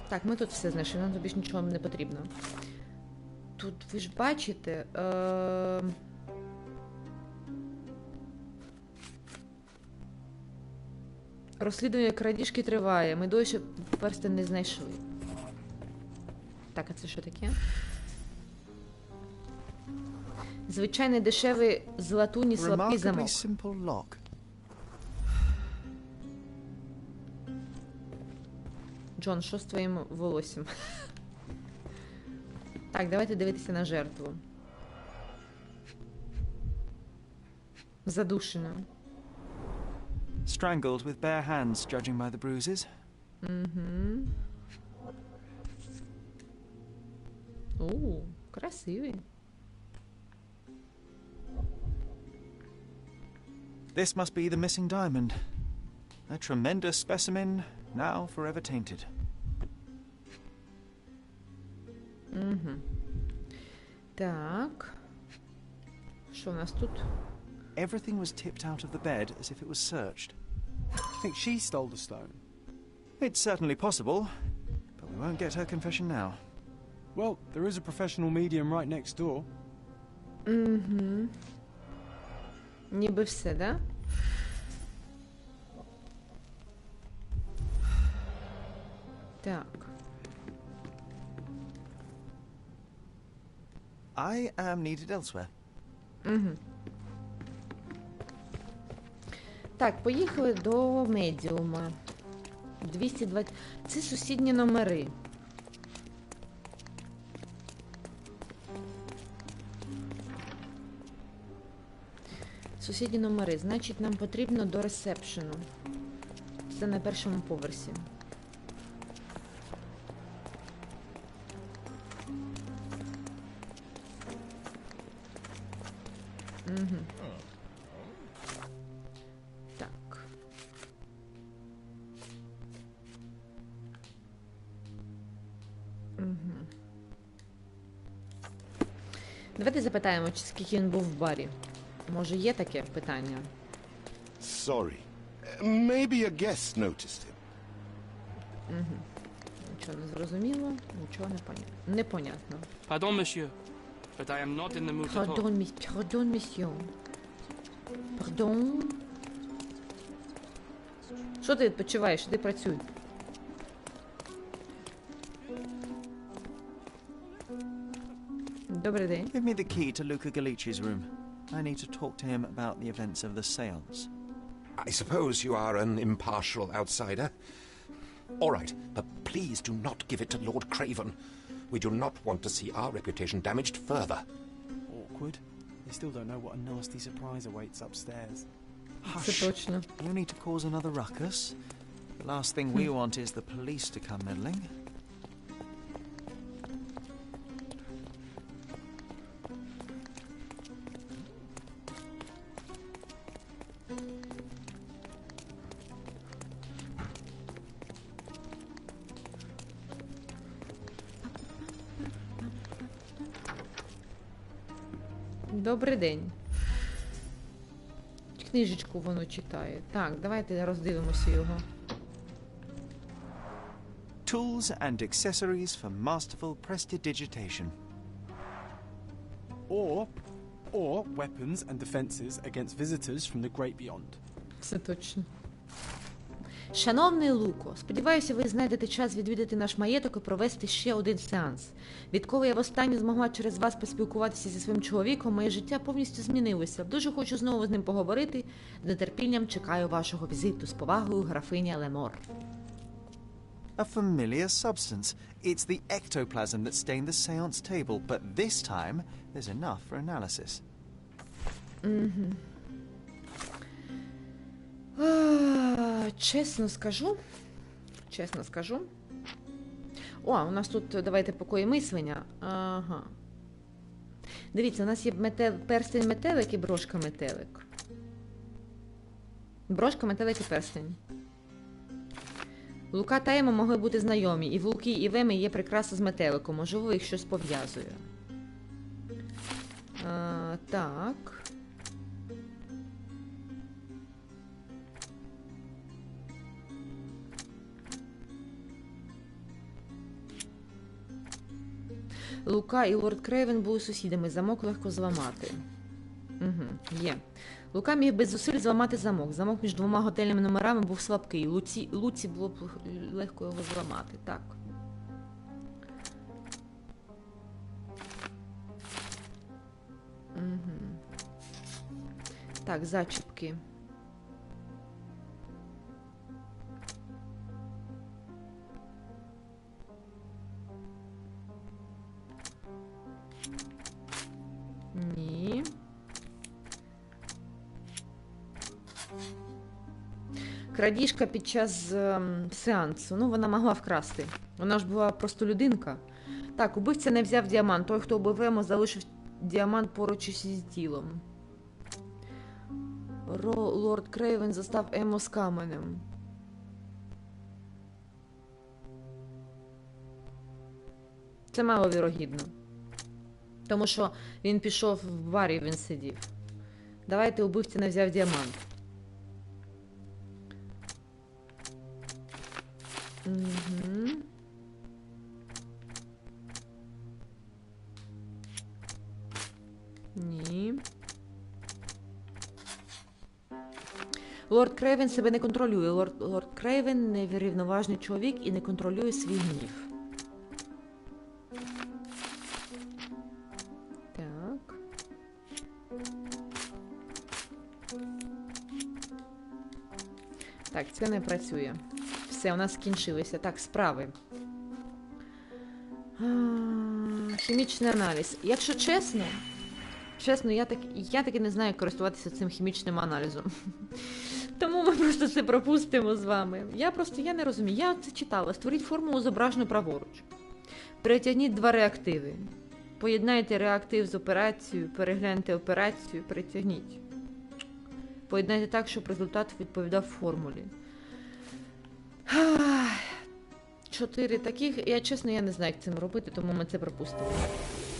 Так, ми тут все знайшли, нам тобі ж нічого не потрібно. Тут, ви ж бачите... Розслідування крадіжки триває. Ми досі перстень не знайшли. Так, а це що таке? Звичайний дешевий з латуні слабкий замок. Simple lock. Джон, що з твоїм волоссям? Так, давайте дивитися на жертву. Задушена. Strangled with bare hands, judging by the bruises. Красивий. This must be the missing diamond. A tremendous specimen, now forever tainted. Так. Що у нас тут? everything was tipped out of the bed as if it was searched. I think she stole the stone. It's certainly possible, but we won't get her confession now. Well, there is a professional medium right next door. Угу. Ніби все, да? Так. I am needed elsewhere. Угу. Так, поїхали до медіума. 220. Це сусідні номери. Сусідні номери. Значить, нам потрібно до ресепшену. Це на першому поверсі. Угу. Так. Угу. Давайте запитаємо, чи скільки він був в барі. Може, є таке питання? Sorry. Maybe a guest noticed him. Угу. Нічого не зрозуміло, нічого непонятно. Pardon, monsieur, but I am not in the mood to talk. Pardon, monsieur. Pardon. Що ти відпочиваєш? Іди працюй. Добрий день. Give me the key to Luca Galici's room. I need to talk to him about the events of the séance. I suppose you are an impartial outsider. All right, but please do not give it to Lord Craven. We do not want to see our reputation damaged further. Awkward. They still don't know what a nasty surprise awaits upstairs. Hush. No need to cause another ruckus. The last thing we want is the police to come meddling. Добрий день. Книжечку воно читає. Так, давайте роздивимося його. Tools and accessories for masterful prestidigitation. Or weapons and defenses against visitors from the great beyond. Це точно. Шановний Луко, сподіваюся, ви знайдете час відвідати наш маєток і провести ще один сеанс. Відколи я востаннє змогла через вас поспілкуватися зі своїм чоловіком, моє життя повністю змінилося. Дуже хочу знову з ним поговорити. З нетерпінням чекаю вашого візиту. З повагою, графиня Ленор. A familiar substance. It's the ectoplasm that stained the seance table, but this time there's enough for analysis. Угу. Чесно скажу. О, у нас тут, давайте, покої мислення. Ага. Дивіться, у нас є перстень метелик і брошка метелик. Брошка, метелик і перстень. Лука та Ема могли бути знайомі, і в Луки, і в Еми є прикраса з метеликом. Можливо, їх щось пов'язує. Так. Лука і лорд Крейвен були сусідами, замок легко зламати. Угу, є. Лука міг без зусиль зламати замок. Замок між двома готельними номерами був слабкий. Луці було б легко його зламати. Так. Угу. Так, зачіпки. Ні. Крадіжка під час сеансу. Ну, вона могла вкрасти. Вона ж була просто людинка. Так, убивця не взяв діамант. Той, хто убив Ему, залишив діамант поруч із тілом. Лорд Крейвен застав Ему з каменем. Це маловірогідно. Тому що він пішов в барі, він сидів. Давайте, убивця не взяв діамант. Угу. Ні. Лорд Крейвен себе не контролює. Лорд Крейвен неврівноважний чоловік і не контролює свій гнів. Так. Так, це не працює. Все, у нас скінчилося. Так, справи. Хімічний аналіз. Якщо чесно, я таки не знаю, як користуватися цим хімічним аналізом. Тому ми просто це пропустимо з вами. Я не розумію. Я це читала. Створіть формулу зображену праворуч. Перетягніть два реактиви. Поєднайте реактив з операцією, перегляньте операцію, перетягніть. Поєднайте так, щоб результат відповідав формулі. 4 таких. Я не знаю, як цим робити, тому ми це пропустимо.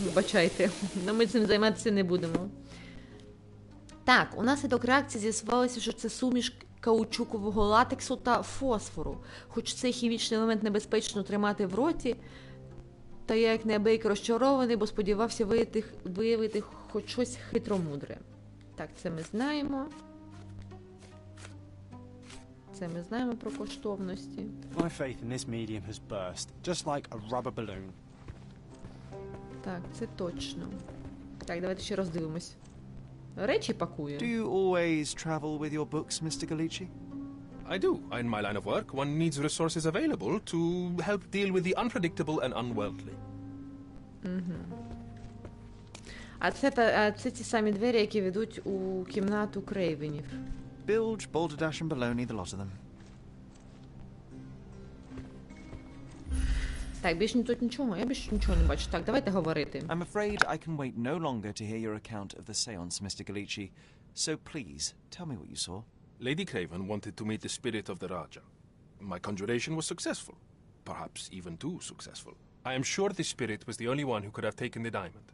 Вибачайте, але ми цим займатися не будемо. Так, унаслідок реакції з'ясувалося, що це суміш каучукового латексу та фосфору. Хоч цей хімічний елемент небезпечно тримати в роті, та я як неабияк розчарований, бо сподівався виявити хоч щось хитромудре. Так, це ми знаємо. Це ми знаємо про коштовності. My faith in this medium has burst, just like a rubber balloon. Так, це точно. Так, давайте ще роздивимось. Речі пакує. Do you always travel with your books, Mr. Galici? I do. In my line of work, one needs resources available to help deal with the unpredictable and unworldly. А це ті самі двері, які ведуть у кімнату Крейвенів. Bilge, balderdash and baloney, the lot of them. Так, більше тут нічого. Я більше нічого не бачу. Так, давайте говорити. I'm afraid I can wait no longer to hear your account of the seance, Mr. Galici. So please, tell me what you saw. Lady Craven wanted to meet the spirit of the Raja. My conjuration was successful. Perhaps even too successful. I am sure the spirit was the only one who could have taken the diamond.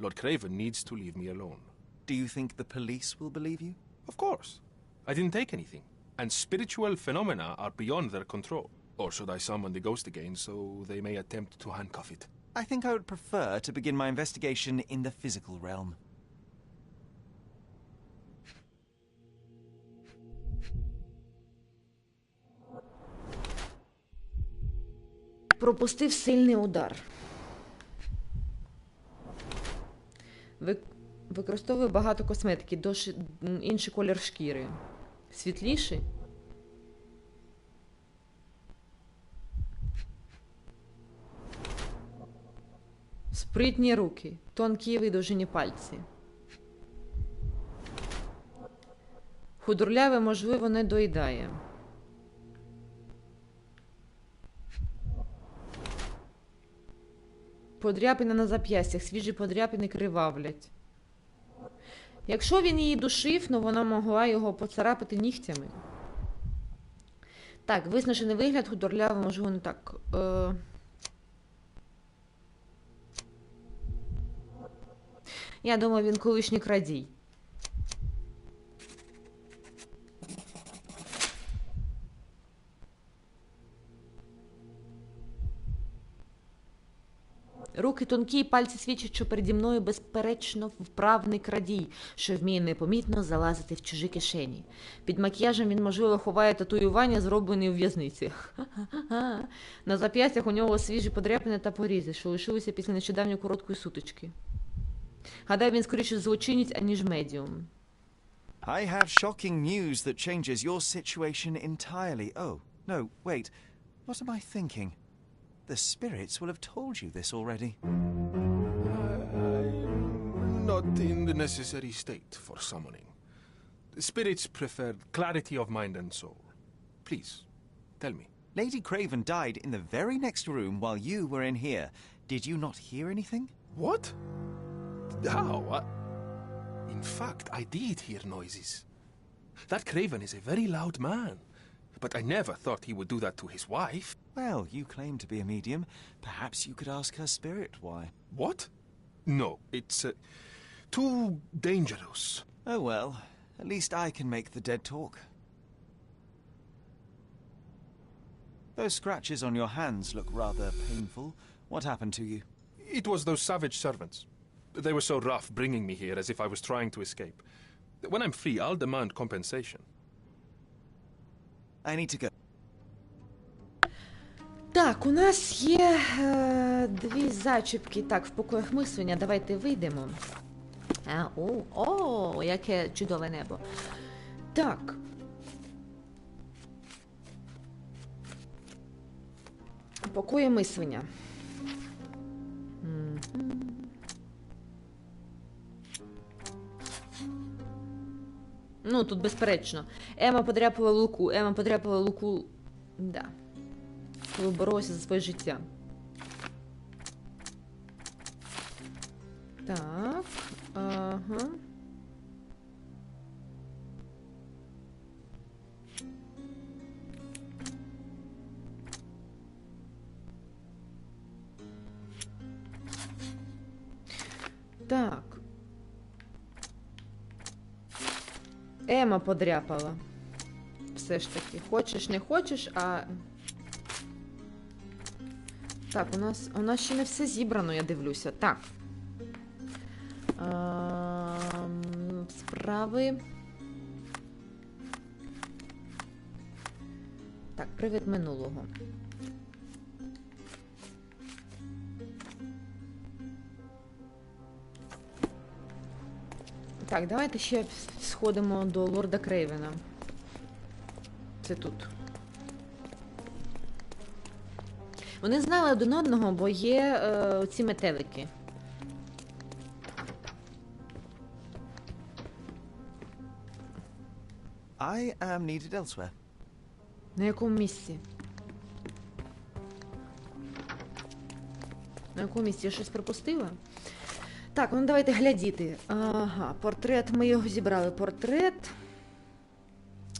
Lord Craven needs to leave me alone. Do you think the police will believe you? Of course. I didn't take anything. And spiritual phenomena are beyond their control. Or should I summon the ghost again so they may attempt to handcuff it? I think I would prefer to begin my investigation in the physical realm. Пропустив сильний удар. Використовує багато косметики, інший колір шкіри. Світліший. Спритні руки, тонкі видовжені пальці. Худорляве, можливо, не доїдає. Подряпина на зап'ястях, свіжі подряпини кривавлять. Якщо він її душив, ну вона могла його поцарапати нігтями. Так, виснажений вигляд, худорляве, можливо, не так. Я думаю, він колишній крадій. Руки тонкі, пальці свідчать, що переді мною безперечно вправний крадій, що вміє непомітно залазити в чужі кишені. Під макіяжем він, можливо, ховає татуювання, зроблені у в'язниці. На зап'ястях у нього свіжі подряпини та порізи, що лишилися після нещодавньої короткої сутички. Гадаю, він скоріше злочинець, аніж медіум. I have shocking news that changes your situation entirely. Oh, no, wait. What am I thinking? The spirits will have told you this already. I'm not in the necessary state for summoning. The spirits prefer clarity of mind and soul. Please, tell me. Lady Craven died in the very next room while you were in here. Did you not hear anything? What? How? In fact, I did hear noises. That Craven is a very loud man. But I never thought he would do that to his wife. Well, you claim to be a medium. Perhaps you could ask her spirit why. What? No, it's too dangerous. Oh well, at least I can make the dead talk. Those scratches on your hands look rather painful. What happened to you? It was those savage servants. They were so rough bringing me here as if I was trying to escape. When I'm free, I'll demand compensation. I need to go. Так, у нас є дві зачіпки. Так, в покоях мислення. Давайте вийдемо. О, яке чудове небо. Так. Покої мислення. Ну, тут безперечно. Ема подряпала Луку. Да. Коли боролася за своє життя. Так. Ага. Так. Ема подряпала. Все ж таки. Хочеш, не хочеш, а... Так, у нас ще не все зібрано, я дивлюся. Так. Справи. Так, привид минулого. Так, давайте ще сходимо до лорда Крейвена. Це тут. Вони знали один одного, бо є оці метелики. I am needed elsewhere. На якому місці? На якому місці? Я щось пропустила? Так, ну давайте глядіти. Ага, портрет, ми його зібрали. Портрет.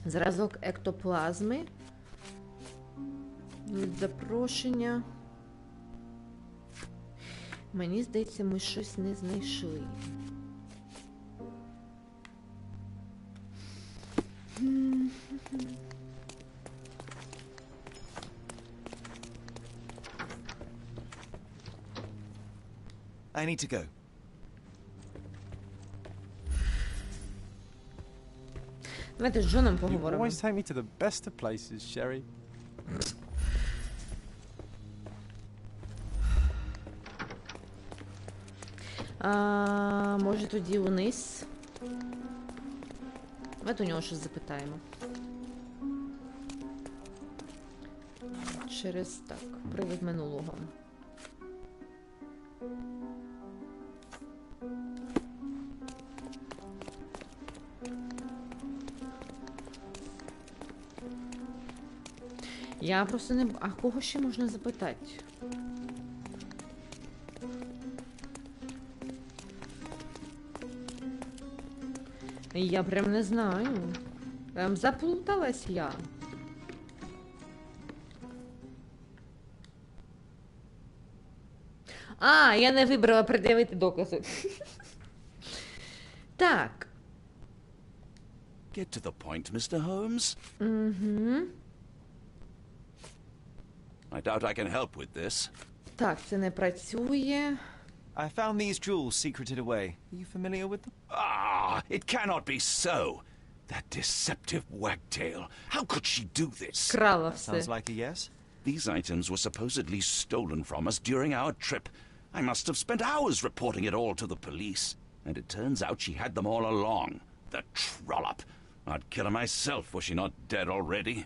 Зразок ектоплазми. Запрошення. Мені здається, ми щось не знайшли. I need to go. Давайте з Джоном You поговоримо. always take me to the best of places, Sherry. Може тоді вниз? Давайте у нього щось запитаємо. Через, так, привид минулого. Я просто не... А кого ще можна запитати? Я прям не знаю. Прям заплуталась я. Я не вибрала пред'явити докази. Так. Get to the point, Mr. Holmes. I doubt I can help with this. Так, це не працює. I found these jewels secreted away. Are you familiar with them? It cannot be so. That deceptive wagtail. How could she do this? Крала That все. sounds like a yes. These items were supposedly stolen from us during our trip. I must have spent hours reporting it all to the police. And it turns out she had them all along. The trollop. I'd kill her myself were she not dead already.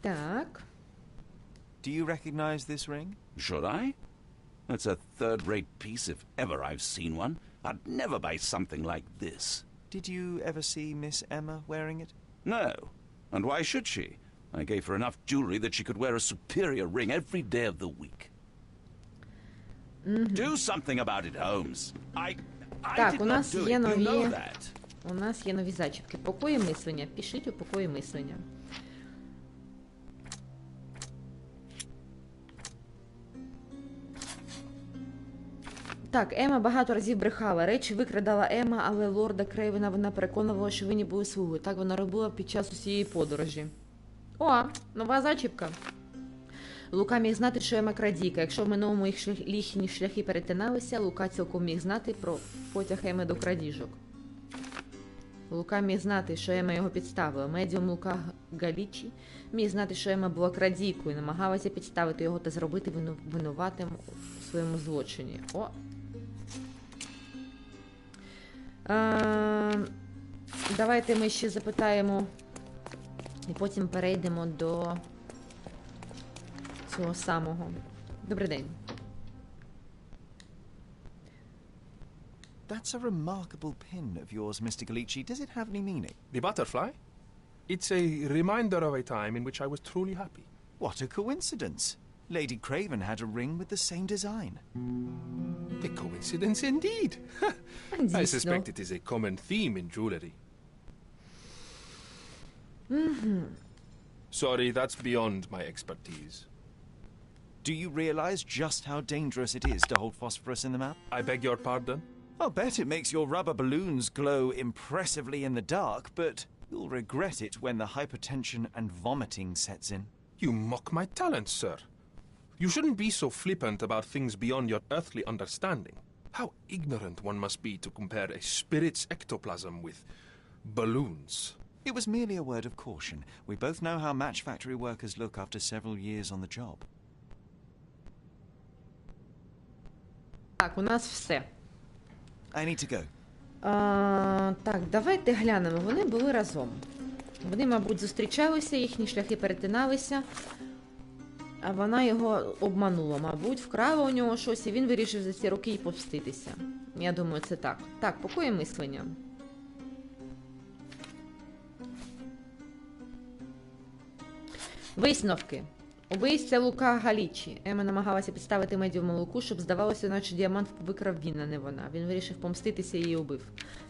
Так. Do you recognize this ring? Should I? That's a third-rate piece if ever I've seen one. I'd never buy something like this. Did you ever see Miss Emma wearing it? No. And why should she? I gave her enough jewelry that she could wear a superior ring every day of the week. Do something about it, Holmes. I Так, did у not нас do є it. You know нові... that. У нас є нові зачіпки. Покої мислення. Пишіть у покої мислення. Так, Ема багато разів брехала. Речі викрадала Ема, але лорда Крейвена вона переконувала, що винні були слуги. Так вона робила під час усієї подорожі. О, нова зачіпка. Лука міг знати, що Ема крадійка. Якщо в минулому їхні шляхи перетиналися, Лука цілком міг знати про потяг Еми до крадіжок. Лука міг знати, що Ема його підставила. Медіум Лука Галічі міг знати, що Ема була крадійкою, намагалася підставити його та зробити винуватим у своєму злочині. О! Давайте ми ще запитаємо і потім перейдемо до цього самого. Добрий день. That's a remarkable pin of yours, Mr. Galici. Does it have any meaning? The butterfly? It's a reminder of a time in which I was truly happy. What a coincidence. Lady Craven had a ring with the same design. A coincidence indeed. I suspect it is a common theme in jewellery. Sorry, that's beyond my expertise. Do you realize just how dangerous it is to hold phosphorus in the mouth? I beg your pardon? I'll bet it makes your rubber balloons glow impressively in the dark, but you'll regret it when the hypertension and vomiting sets in. You mock my talents, sir. You shouldn't be so flippant about things beyond your earthly understanding. How ignorant one must be to compare a spirit's ectoplasm with balloons. It was merely a word of caution. We both know how match factory workers look after several years on the job. Так, у нас все. I need to go. Так, давайте глянемо. Вони були разом. Вони, мабуть, зустрічалися, їхні шляхи перетиналися, а вона його обманула, мабуть, вкрала у нього щось, і він вирішив за ці роки й повститися. Я думаю, це так. Так, покої мислення. Висновки. Убивця Лука Галічі. Ема намагалася підставити медіуму Луку, щоб здавалося, наче діамант викрав він, а не вона. Він вирішив помститися і її убив.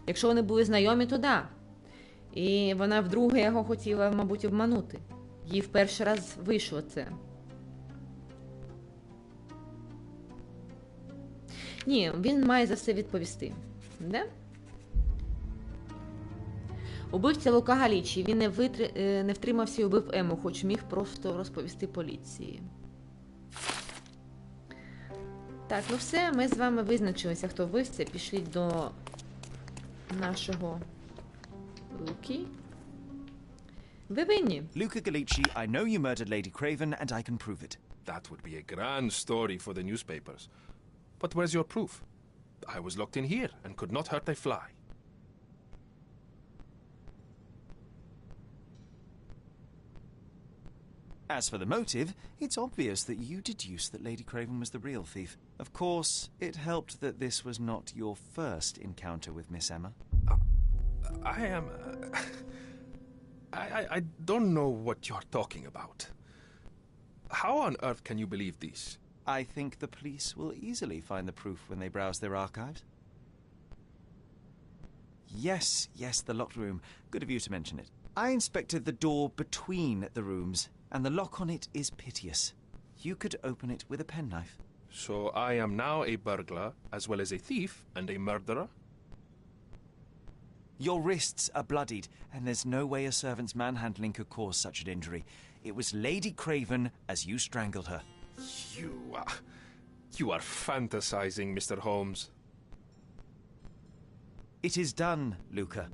Якщо вони були знайомі, то да. І вона вдруге його хотіла, мабуть, обманути. Їй в перший раз вийшло це. Ні, він має за все відповісти. Де? Убивця Лука Галічі. Він не втримався і убив Ему, хоч міг просто розповісти поліції. Так, ну все, ми з вами визначилися, хто вбивця. Пішліть до нашого Луки. Ви винні. Luca Galici, I know you murdered Lady Craven, and I can prove it. That would be a grand story for the newspapers. But where's your proof? I was locked in here and could not hurt a fly. As for the motive, it's obvious that you deduced that Lady Craven was the real thief. Of course, it helped that this was not your first encounter with Miss Emma. I am... I don't know what you're talking about. How on earth can you believe these? I think the police will easily find the proof when they browse their archives. Yes, the locked room. Good of you to mention it. I inspected the door between the rooms, and the lock on it is piteous. You could open it with a penknife. So I am now a burglar, as well as a thief and a murderer? Your wrists are bloodied, and there's no way a servant's manhandling could cause such an injury. It was Lady Craven as you strangled her. You are fantasizing, Mr. Holmes. It is done, Luca.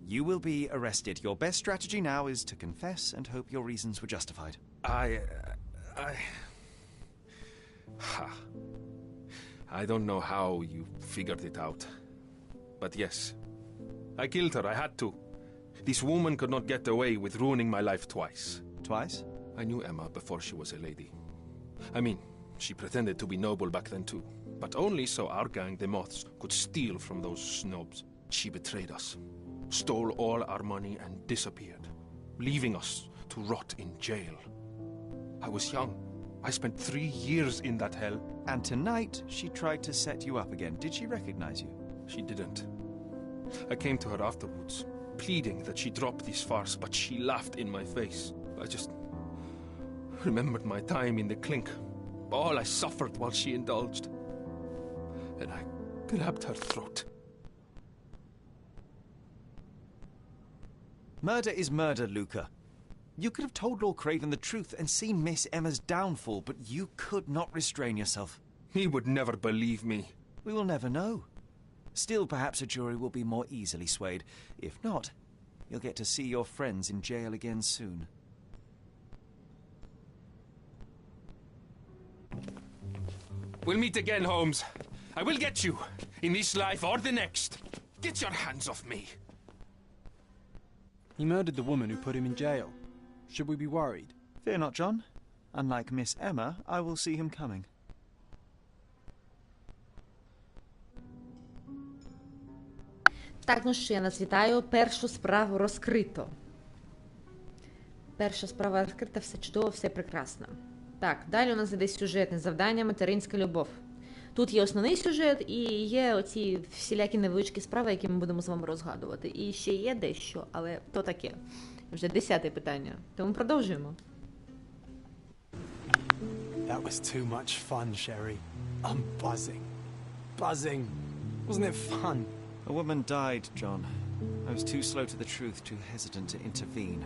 You will be arrested. Your best strategy now is to confess and hope your reasons were justified. I don't know how you figured it out. But yes, I killed her. I had to. This woman could not get away with ruining my life twice. Twice? I knew Emma before she was a lady. I mean, she pretended to be noble back then too. But only so our gang, the Moths, could steal from those snobs. She betrayed us, stole all our money and disappeared, leaving us to rot in jail. I was young. I spent 3 years in that hell. And tonight, she tried to set you up again. Did she recognize you? She didn't. I came to her afterwards, pleading that she drop this farce, but she laughed in my face. I just remembered my time in the clink, all I suffered while she indulged. and I grabbed her throat. Murder is murder, Luca. You could have told Lord Craven the truth and seen Miss Emma's downfall, but you could not restrain yourself. He would never believe me. We will never know. Still, perhaps a jury will be more easily swayed. If not, you'll get to see your friends in jail again soon. We'll meet again, Holmes. I will get you, in this life or the next. Get your hands off me. He murdered the woman who put him in jail. Should we be worried? Fear not, John. Unlike Miss Emma, I will see him coming. Так, ну що, я нас вітаю. Першу справу розкрито. Перша справа розкрита, все чудово, все прекрасно. Так, далі у нас іде сюжетне завдання «Материнська любов». Тут є основний сюжет і є оці всілякі невеличкі справи, які ми будемо з вами розгадувати. І ще є дещо, але то таке. Вже 10-те питання. Тому продовжуємо. That was too much fun, Sherry. I'm buzzing. Buzzing. Wasn't it fun? A woman died, John. I was too slow to the truth, too hesitant to intervene.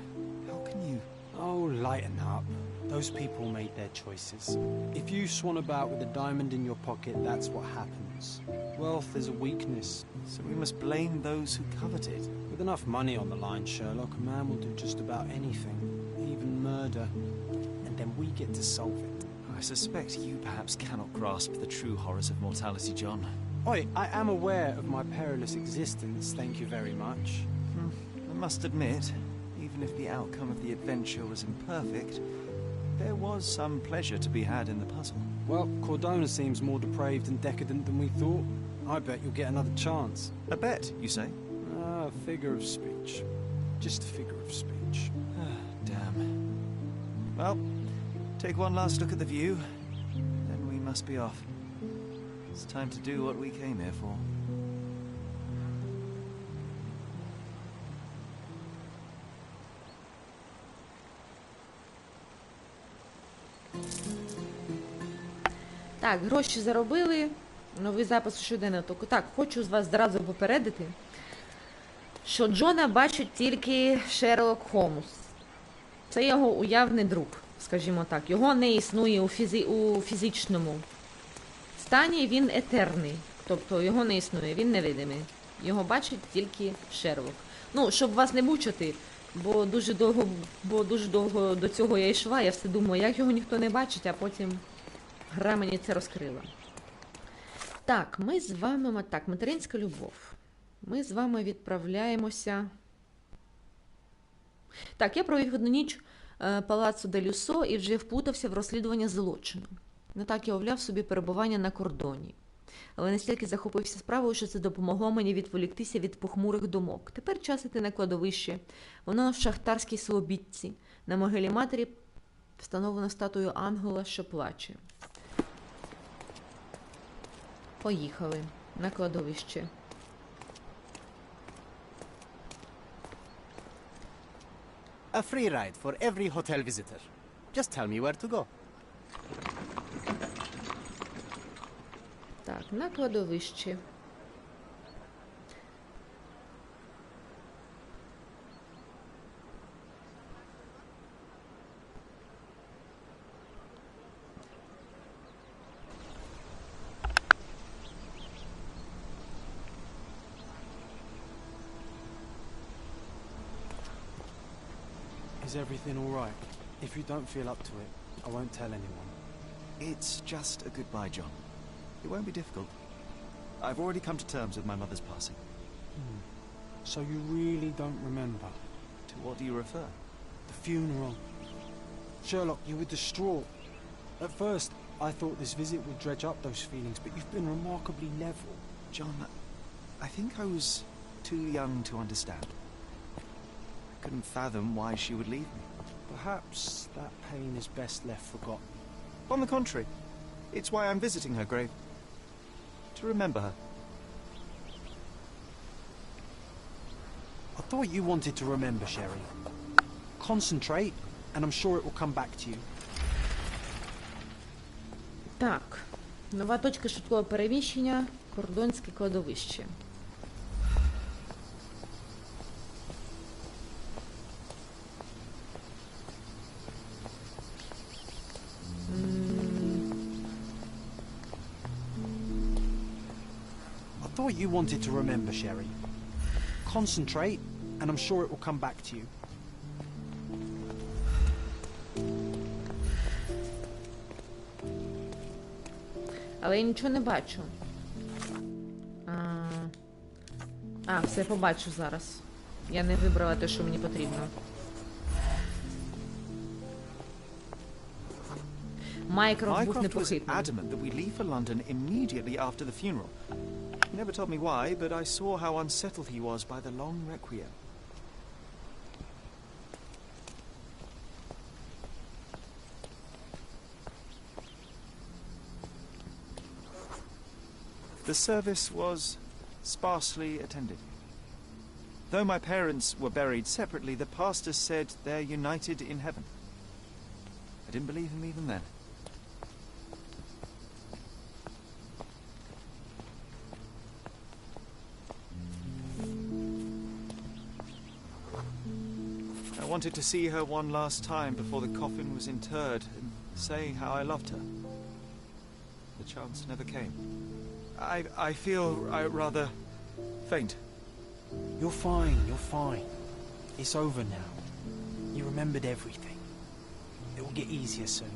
How can you... Oh, lighten up. Those people made their choices. If you swan about with a diamond in your pocket, that's what happens. Wealth is a weakness. So we must blame those who covet it. With enough money on the line, Sherlock, a man will do just about anything, even murder. And then we get to solve it. I suspect you perhaps cannot grasp the true horrors of mortality, John. Oi, I am aware of my perilous existence, thank you very much. I must admit, even if the outcome of the adventure was imperfect, there was some pleasure to be had in the puzzle. Well, Cordona seems more depraved and decadent than we thought. I bet you'll get another chance. A bet, you say? A figure of speech. Just a figure of speech. Damn. Well, take one last look at the view, then we must be off. It's time to do what we came here for. Так, гроші заробили. Новий запис у щоденнику. Так, хочу з вас зразу попередити, що Джона бачить тільки Шерлок Холмс. Це його уявний друг, скажімо так. Його не існує у фізичному стані, він етерний. Тобто його не існує, він невидимий. Його бачить тільки Шерлок. Ну, щоб вас не мучити, бо дуже довго до цього я йшла, я все думаю, як його ніхто не бачить, а потім гра мені це розкрила. Так, ми з вами, так, материнська любов. Ми з вами відправляємося. Так, я провів одну ніч палацу де Люсо і вже вплутався в розслідування злочину. Не так я уявляв собі перебування на кордоні. Але настільки захопився справою, що це допомогло мені відволіктися від похмурих думок. Тепер час іти на кладовище. Воно в шахтарській Слобідці. На могилі матері встановлено статую ангела, що плаче. Поїхали на кладовище. A free ride for every hotel visitor. Just tell me where to go. Так, на кладовище. Is everything all right? If you don't feel up to it, I won't tell anyone. It's just a goodbye, John. It won't be difficult. I've already come to terms with my mother's passing. So you really don't remember? To what do you refer? The funeral. Sherlock, you were distraught. At first, I thought this visit would dredge up those feelings, but you've been remarkably level. John, I think I was too young to understand. I couldn't fathom why she would leave me. Perhaps that pain is best left forgotten. On the contrary, it's why I'm visiting her grave. To remember her. I thought you wanted to remember, Sherry. Concentrate, and I'm sure it will come back to you. Так, нова точка швидкого переміщення. Кордонське кладовище. I thought you wanted to remember, Sherry. Concentrate, and I'm sure it will come back to you. Але я нічого не бачу. Все побачу зараз. Я не вибрала те, що мені потрібно. Майкрофт був was непохитним. adamant that we leave for London immediately after the funeral. He never told me why, but I saw how unsettled he was by the long requiem. The service was sparsely attended. Though my parents were buried separately, the pastor said they're united in heaven. I didn't believe him even then. I wanted to see her one last time before the coffin was interred and say how I loved her. The chance never came. I feel rather faint. You're fine, you're fine. It's over now. You remembered everything. It will get easier soon.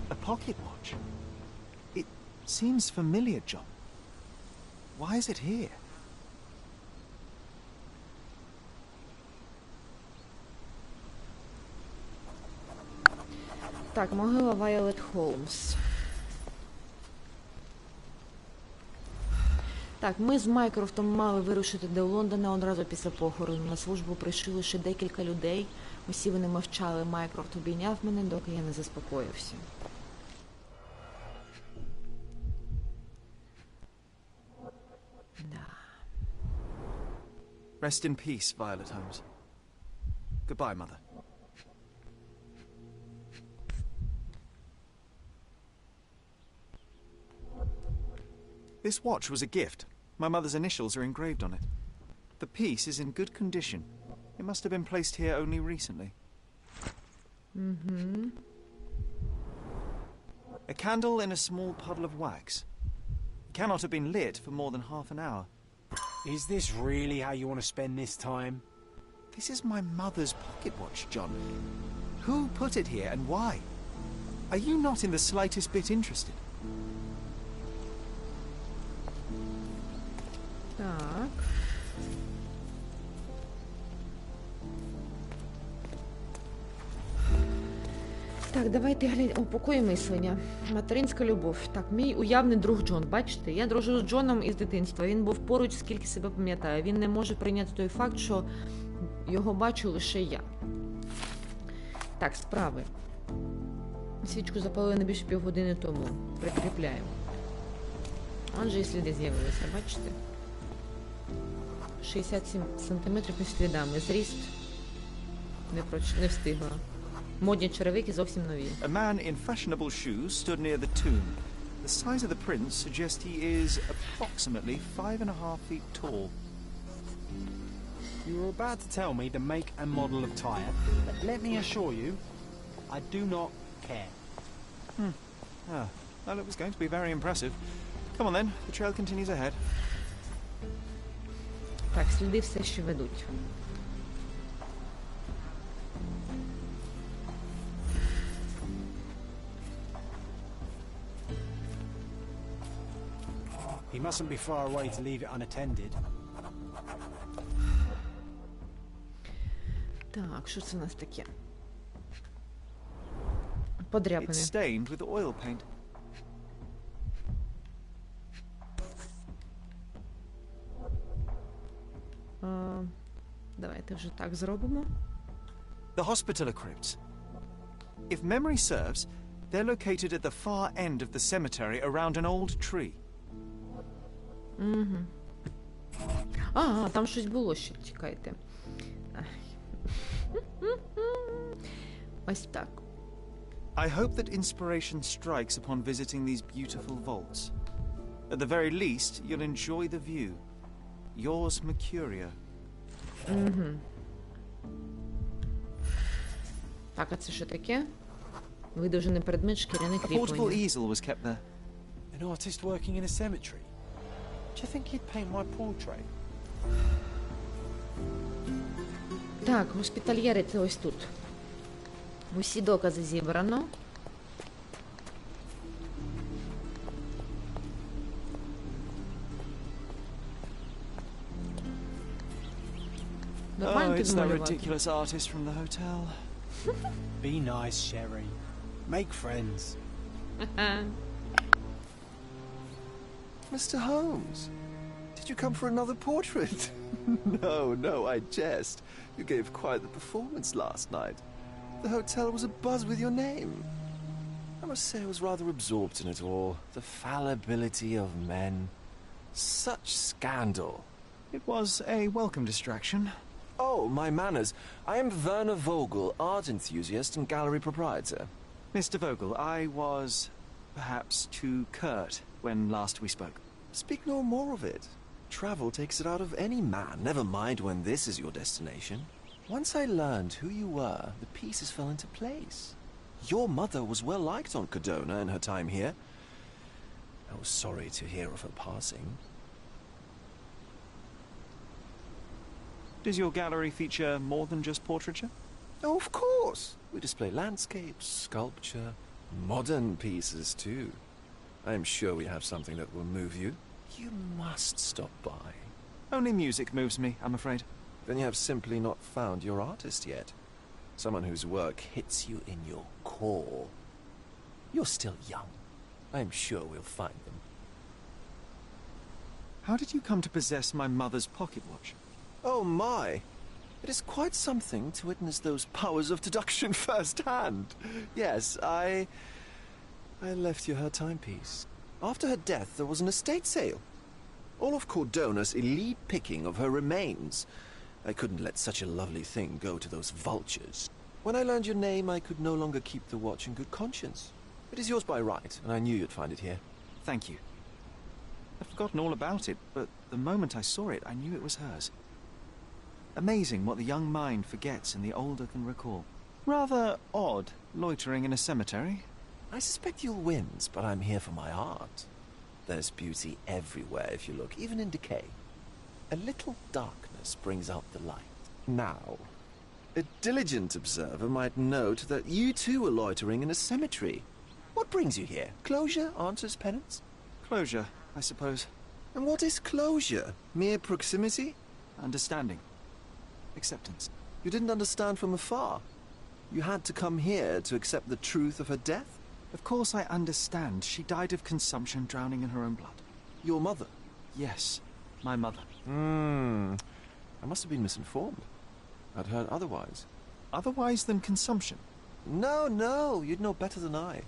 A pocket watch. It seems familiar, John. Why is it here? Так, могила Вайолет Холмс. Так, ми з Майкрофтом мали вирушити до Лондона одразу після похорону. На службу прийшли лише декілька людей. Усі вони мовчали. Майкрофт обійняв мене, доки я не заспокоївся. Rest in peace, Violet Holmes. Goodbye, Mother. This watch was a gift. My mother's initials are engraved on it. The piece is in good condition. It must have been placed here only recently. Mm-hmm. A candle in a small puddle of wax. It cannot have been lit for more than half an hour. Is this really how you want to spend this time? This is my mother's pocket watch, John. Who put it here and why? Are you not in the slightest bit interested? Так. Так, давайте глянемо. Покої мислення. Материнська любов. Так, мій уявний друг Джон. Бачите, я дружу з Джоном із дитинства. Він був поруч, скільки себе пам'ятаю. Він не може прийняти той факт, що його бачу лише я. Так, справи. Свічку запалили не більше півгодини тому. Прикріпляємо. Он же і сліди з'явилися, бачите? 67 сантиметрів між слідами. Зріст не встигла. Модні черевики зовсім нові. A man in fashionable shoes stood near the tomb. The size of the prints suggests he is approximately 5.5 feet tall. You were about to tell me the make and model of tyre, but let me assure you, I do not care. Well, it was going to be very impressive. Come on then, the trail continues ahead. Так, сліди все ще ведуть. He mustn't be far away to leave it unattended. Так, що це у нас таке? Подряпини. It's stained with oil paint. Давайте вже так зробимо. The hospitaller crypts. If memory serves, they're located at the far end of the cemetery around an old tree. Угу. А, там щось було ще, чекайте. Ось так. I hope that inspiration strikes upon visiting these beautiful vaults. At the very least, you'll enjoy the view. Yours, Mercurio. Угу. Так, а це що таке? Видовжений предмет, шкіряне A portable кріплення. easel was kept there. An artist working in a cemetery. Do you think he'd paint my portrait? Так, госпітальєри це ось тут. Усі докази зібрано. Oh, Нормально it's that підмалювати. ridiculous artist from the hotel. Be nice, Sherry. Make friends. Mr. Holmes, did you come for another portrait? No, I jest. You gave quite the performance last night. The hotel was abuzz with your name. I must say I was rather absorbed in it all. The fallibility of men. Such scandal. It was a welcome distraction. Oh, my manners. I am Werner Vogel, art enthusiast and gallery proprietor. Mr. Vogel, I was perhaps too curt when last we spoke. Speak no more of it. Travel takes it out of any man, never mind when this is your destination. Once I learned who you were, the pieces fell into place. Your mother was well liked on Codona in her time here. I was sorry to hear of her passing. Does your gallery feature more than just portraiture? Oh, of course. We display landscapes, sculpture, modern pieces too. I am sure we have something that will move you. You must stop by. Only music moves me, I'm afraid. Then you have simply not found your artist yet. Someone whose work hits you in your core. You're still young. I am sure we'll find them. How did you come to possess my mother's pocket watch? Oh my! It is quite something to witness those powers of deduction firsthand. Yes, I left you her timepiece. After her death, there was an estate sale. All of Cordona's elite picking of her remains. I couldn't let such a lovely thing go to those vultures. When I learned your name, I could no longer keep the watch in good conscience. It is yours by right, and I knew you'd find it here. Thank you. I'd forgotten all about it, but the moment I saw it, I knew it was hers. Amazing what the young mind forgets and the older can recall. Rather odd, loitering in a cemetery. I suspect you'll win, but I'm here for my art. There's beauty everywhere if you look, even in decay. A little darkness brings out the light. Now, a diligent observer might note that you too are loitering in a cemetery. What brings you here? Closure answers penance? Closure, I suppose. And what is closure? Mere proximity? Understanding. Acceptance. You didn't understand from afar. You had to come here to accept the truth of her death? Of course I understand. She died of consumption, drowning in her own blood. Your mother? Yes, my mother. I must have been misinformed. I'd heard otherwise. Otherwise than consumption? No, you'd know better than I.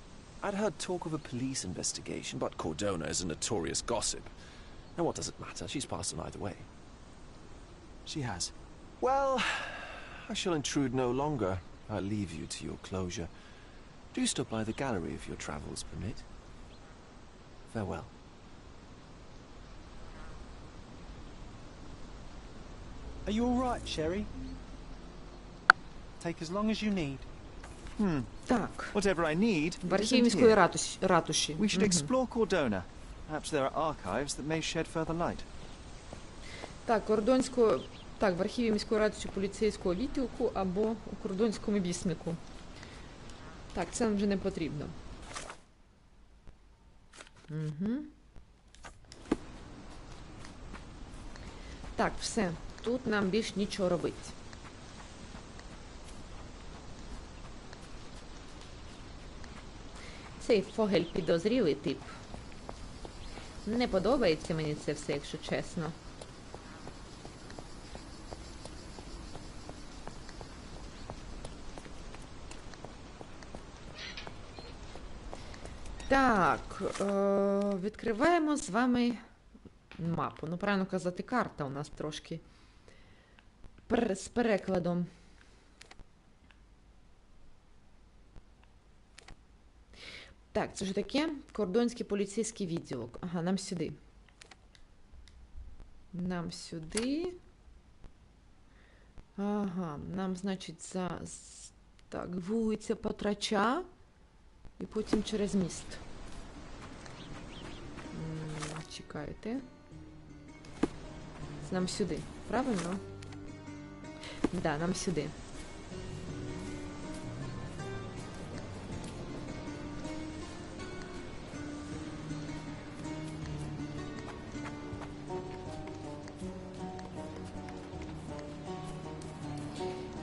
I'd heard talk of a police investigation, but Cordona is a notorious gossip. And what does it matter? She's passed on either way. She has. Well, I shall intrude no longer. I'll leave you to your closure. Do stop by the gallery if your travels permit. Farewell. Are you all right, Sherry? Take as long as you need. Так. Whatever I need, В архіві міської ратуші. we should explore Cordona. Perhaps there are archives that may shed further light. Так, в архіві міської ратуші поліцейського відділку або у кордонському віснику. Так, це нам вже не потрібно. Угу. Так, все. Тут нам більш нічого робити. Цей Фогель підозрілий тип. Не подобається мені це все, якщо чесно. Так, відкриваємо з вами мапу. Ну, правильно казати, карта у нас трошки з перекладом. Так, це ж таке кордонський поліцейський відділок. Ага, нам сюди. Нам сюди. Ага, нам, значить, так, вулиця Патрача. І потім через міст. Чекайте. Нам сюди, правильно? Да, нам сюди.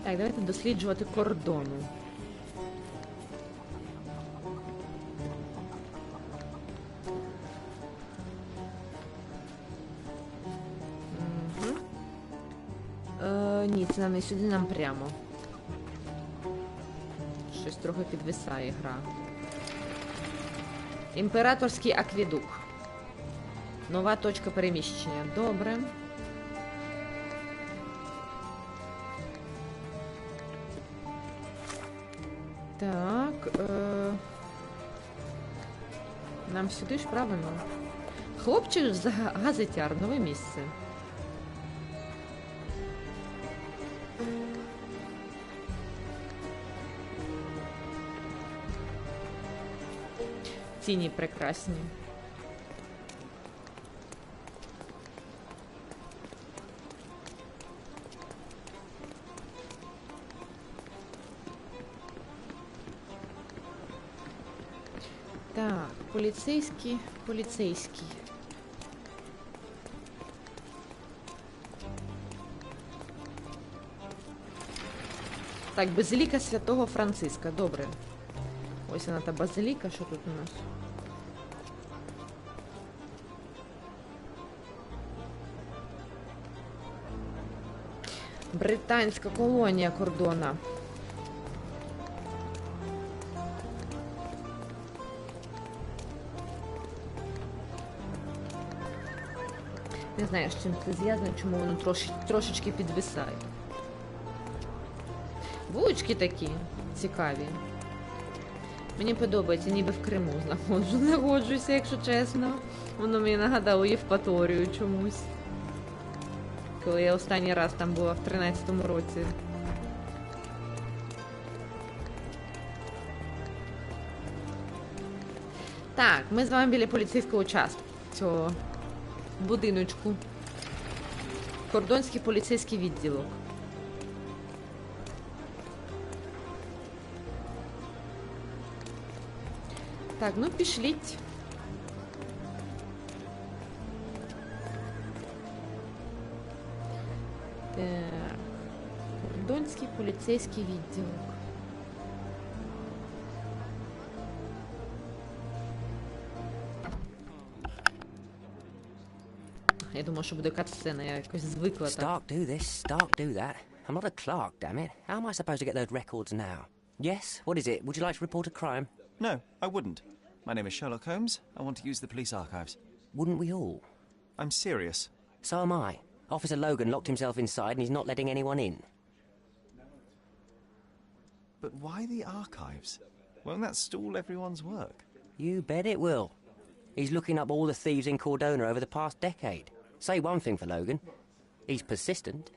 Так, давайте досліджувати кордону. Ні, це нам не сюди, нам прямо. Щось трохи підвисає гра. Імператорський акведук. Нова точка переміщення. Добре. Так. Нам сюди ж, правильно? Хлопчик з газетяр. Нове місце. Тіні прекрасні. Так, поліцейський. Так, базиліка Святого Франциска. Добре. Ось вона та базиліка, що тут у нас? Британська колонія кордона. Не знаю, з чим це зв'язано, чому воно трошечки підвисає. Вулички такі цікаві. Мені подобається, ніби в Криму знаходжуся, якщо чесно. Воно мені нагадало Євпаторію чомусь. Коли я останній раз там була в 13-му році. Так, ми з вами біля поліцейського участку. Цього будиночку. Кордонський поліцейський відділок. Так, ну пішліть. Так. Кордонський поліцейський відділок. Я думаю, що буде катсцена, я якось звикла так. Stark do this, Stark do that. I'm not a clerk, damn it. How am I supposed to get those records now? Yes, what is it? Would you like to report a crime? No, I wouldn't. My name is Sherlock Holmes. I want to use the police archives. Wouldn't we all? I'm serious. So am I. Officer Logan locked himself inside and he's not letting anyone in. But why the archives? Won't that stall everyone's work? You bet it will. He's looking up all the thieves in Cordona over the past decade. Say one thing for Logan. He's persistent.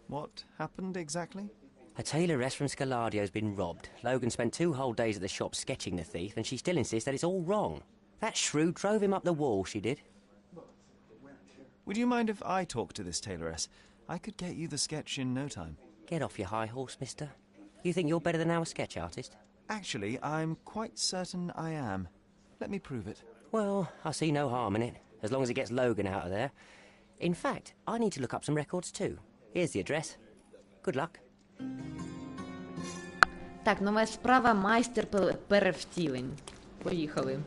What happened exactly? A tailoress from Scaladio's been robbed. Logan spent 2 whole days at the shop sketching the thief, and she still insists that it's all wrong. That shrew drove him up the wall, she did. Would you mind if I talk to this tailoress? I could get you the sketch in no time. Get off your high horse, mister. You think you're better than our sketch artist? Actually, I'm quite certain I am. Let me prove it. Well, I see no harm in it, as long as it gets Logan out of there. In fact, I need to look up some records too. Here's the address. Good luck. Так, нова справа майстер перевтілень. Поїхали.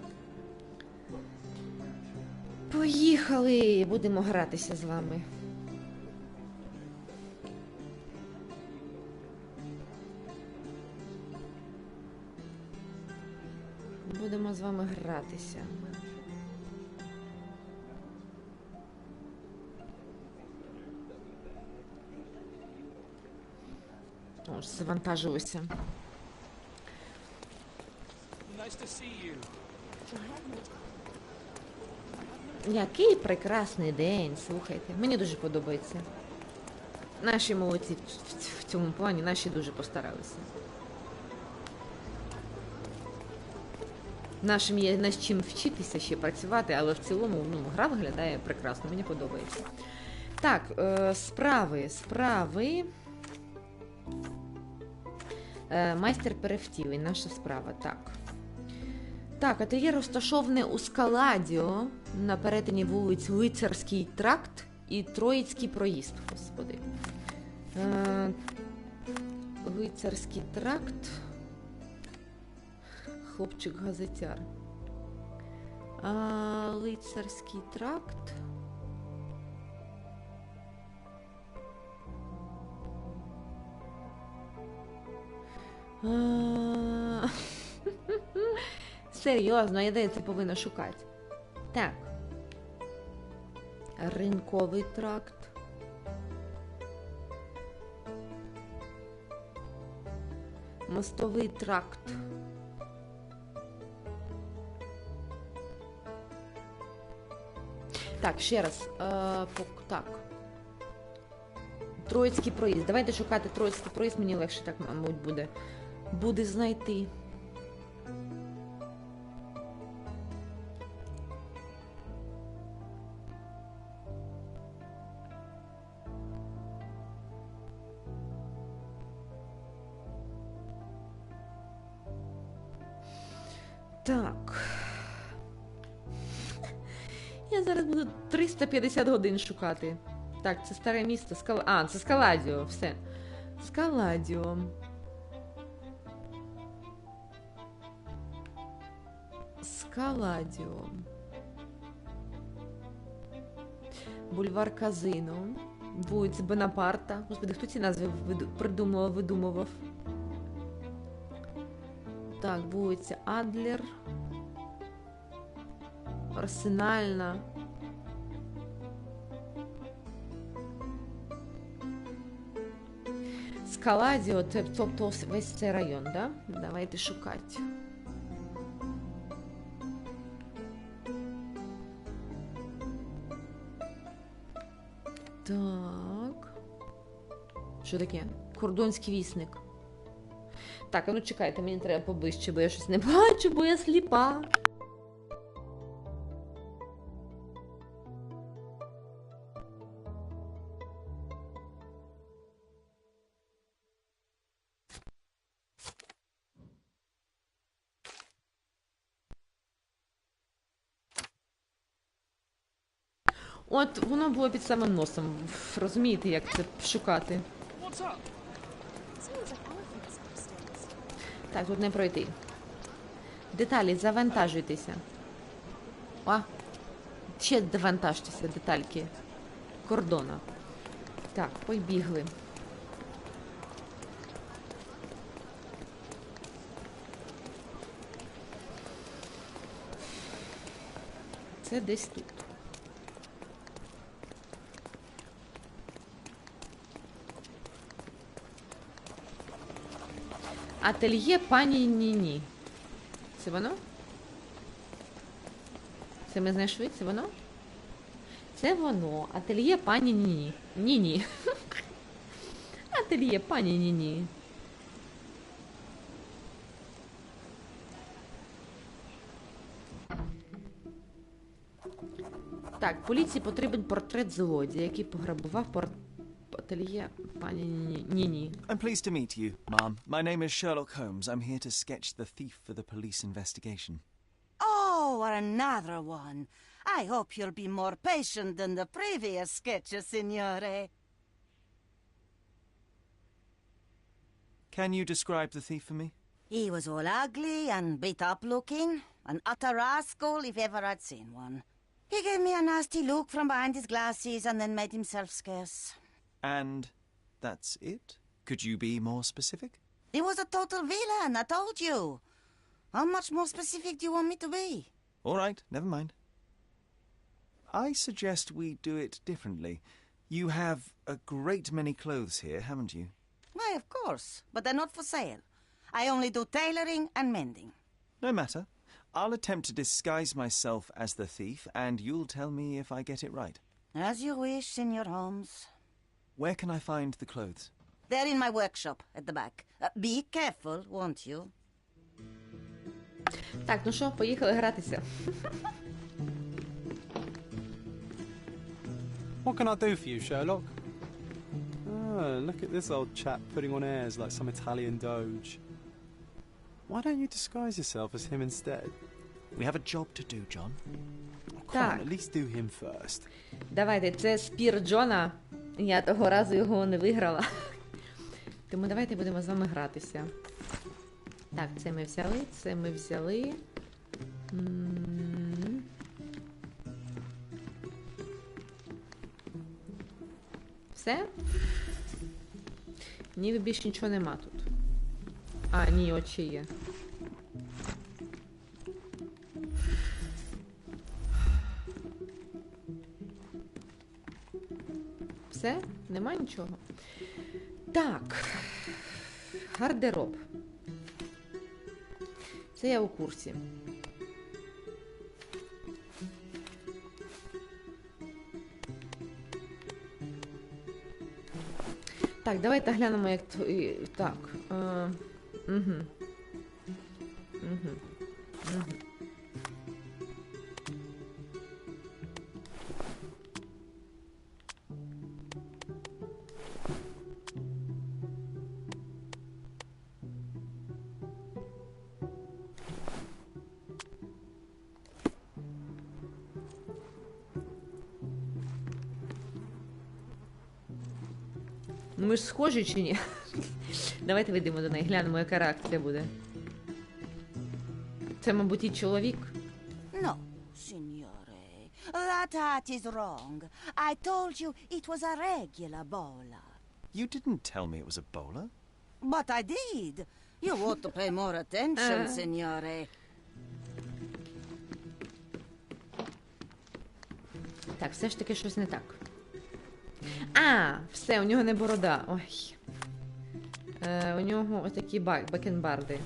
Поїхали! Будемо гратися з вами. будемо з вами гратися. О, завантажилося. Який прекрасний день, слухайте. Мені дуже подобається. Наші молодці в цьому плані, наші дуже постаралися. Нашим є над чим вчитися, ще працювати, але в цілому, гра виглядає прекрасно, мені подобається. Так, справи. Майстер перевтілень, наша справа, так. Так, ательє розташоване у Скаладіо, на перетині вулиць Лицарський тракт і Троїцький проїзд, господи. Лицарський тракт. Хлопчик-газетяр. Лицарський тракт. Серйозно, я де це повинна шукати? Так. Ринковий тракт. Мостовий тракт. Так, ще раз. Так. Троїцький проїзд. Давайте шукати Троїцький проїзд, мені легше так, мабуть, буде знайти. Так. Я зараз буду 350 годин шукати. Так, це старе місто. Це Скаладіо, все. Скаладіо. Скаладіо. Бульвар Казино. Вулиця Бонапарта. Господи, хто ці назви видумував? Так, вулиця Адлер. Арсенальна. Скаладіо, тобто весь цей район, да? Давайте шукати. Так. Що таке? Кордонський вісник. Так, а ну чекайте, мені треба поближче, бо я щось не бачу, бо я сліпа. От воно було під самим носом. Розумієте, як це шукати? Так, тут не пройти. Деталі, завантажуйтеся. О, ще завантажтеся, детальки кордона. Так, побігли. Це десь тут. Ательє пані Ніні. Це воно? Це ми знайшли? Це воно? Це воно. Ательє пані Ніні. Ніні. Ательє пані Ніні. Так, поліції потрібен портрет злодія, який пограбував ательє пані Ніні. I'm pleased to meet you, ma'am. My name is Sherlock Holmes. I'm here to sketch the thief for the police investigation. Oh, another one. I hope you'll be more patient than the previous sketches, signore. Can you describe the thief for me? He was all ugly and beat up looking. An utter rascal if ever I'd seen one. He gave me a nasty look from behind his glasses and then made himself scarce. And that's it? Could you be more specific? He was a total villain, I told you. How much more specific do you want me to be? All right, never mind. I suggest we do it differently. You have a great many clothes here, haven't you? Why, of course, but they're not for sale. I only do tailoring and mending. No matter. I'll attempt to disguise myself as the thief, and you'll tell me if I get it right. As you wish, Senor Holmes. Where can I find the clothes? They're in my workshop at the back. Be careful, won't you? Так, ну що, поїхали гратися. What can I do for you, Sherlock? Oh, look at this old chap putting on airs like some Italian doge. Why don't you disguise yourself as him instead? We have a job to do, John. Oh, come on, at least do him first. Давайте, це спір Джона. Я того разу його не виграла. Тому давайте будемо з вами гратися. Так, це ми взяли, це ми взяли. Все? Ніби більше нічого нема тут. А, ні, очі є. Все? Нема нічого? Так. Гардероб. Це я у курсі. Так, давайте глянемо, як... Так. Ми ж схожі чи ні? Давайте вийдемо до неї, глянемо, яка реакція буде. Це, мабуть, і чоловік. No, signore. That hat is wrong. I told you it was a regular bowler. You didn't tell me it was a bowler. But I did. You ought to pay more attention, signore. Так, все ж таки щось не так. А, все, у нього не борода. Ой. У нього отакі бакенбарди.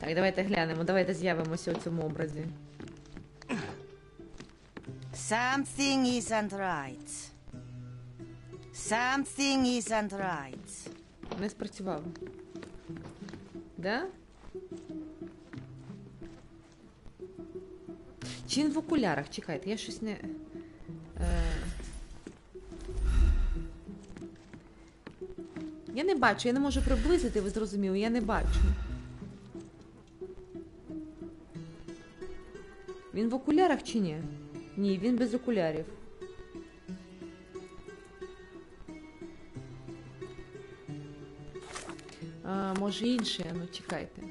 Так, давайте глянемо, давайте з'явимося у цьому образі. Something isn't right. Something isn't right. Не спрацював. Да? Чи він в окулярах? Чекайте, я щось не... Я не бачу, я не можу приблизити, ви зрозуміли, я не бачу. Він в окулярах чи ні? Ні, він без окулярів. А, може інше, ну чекайте.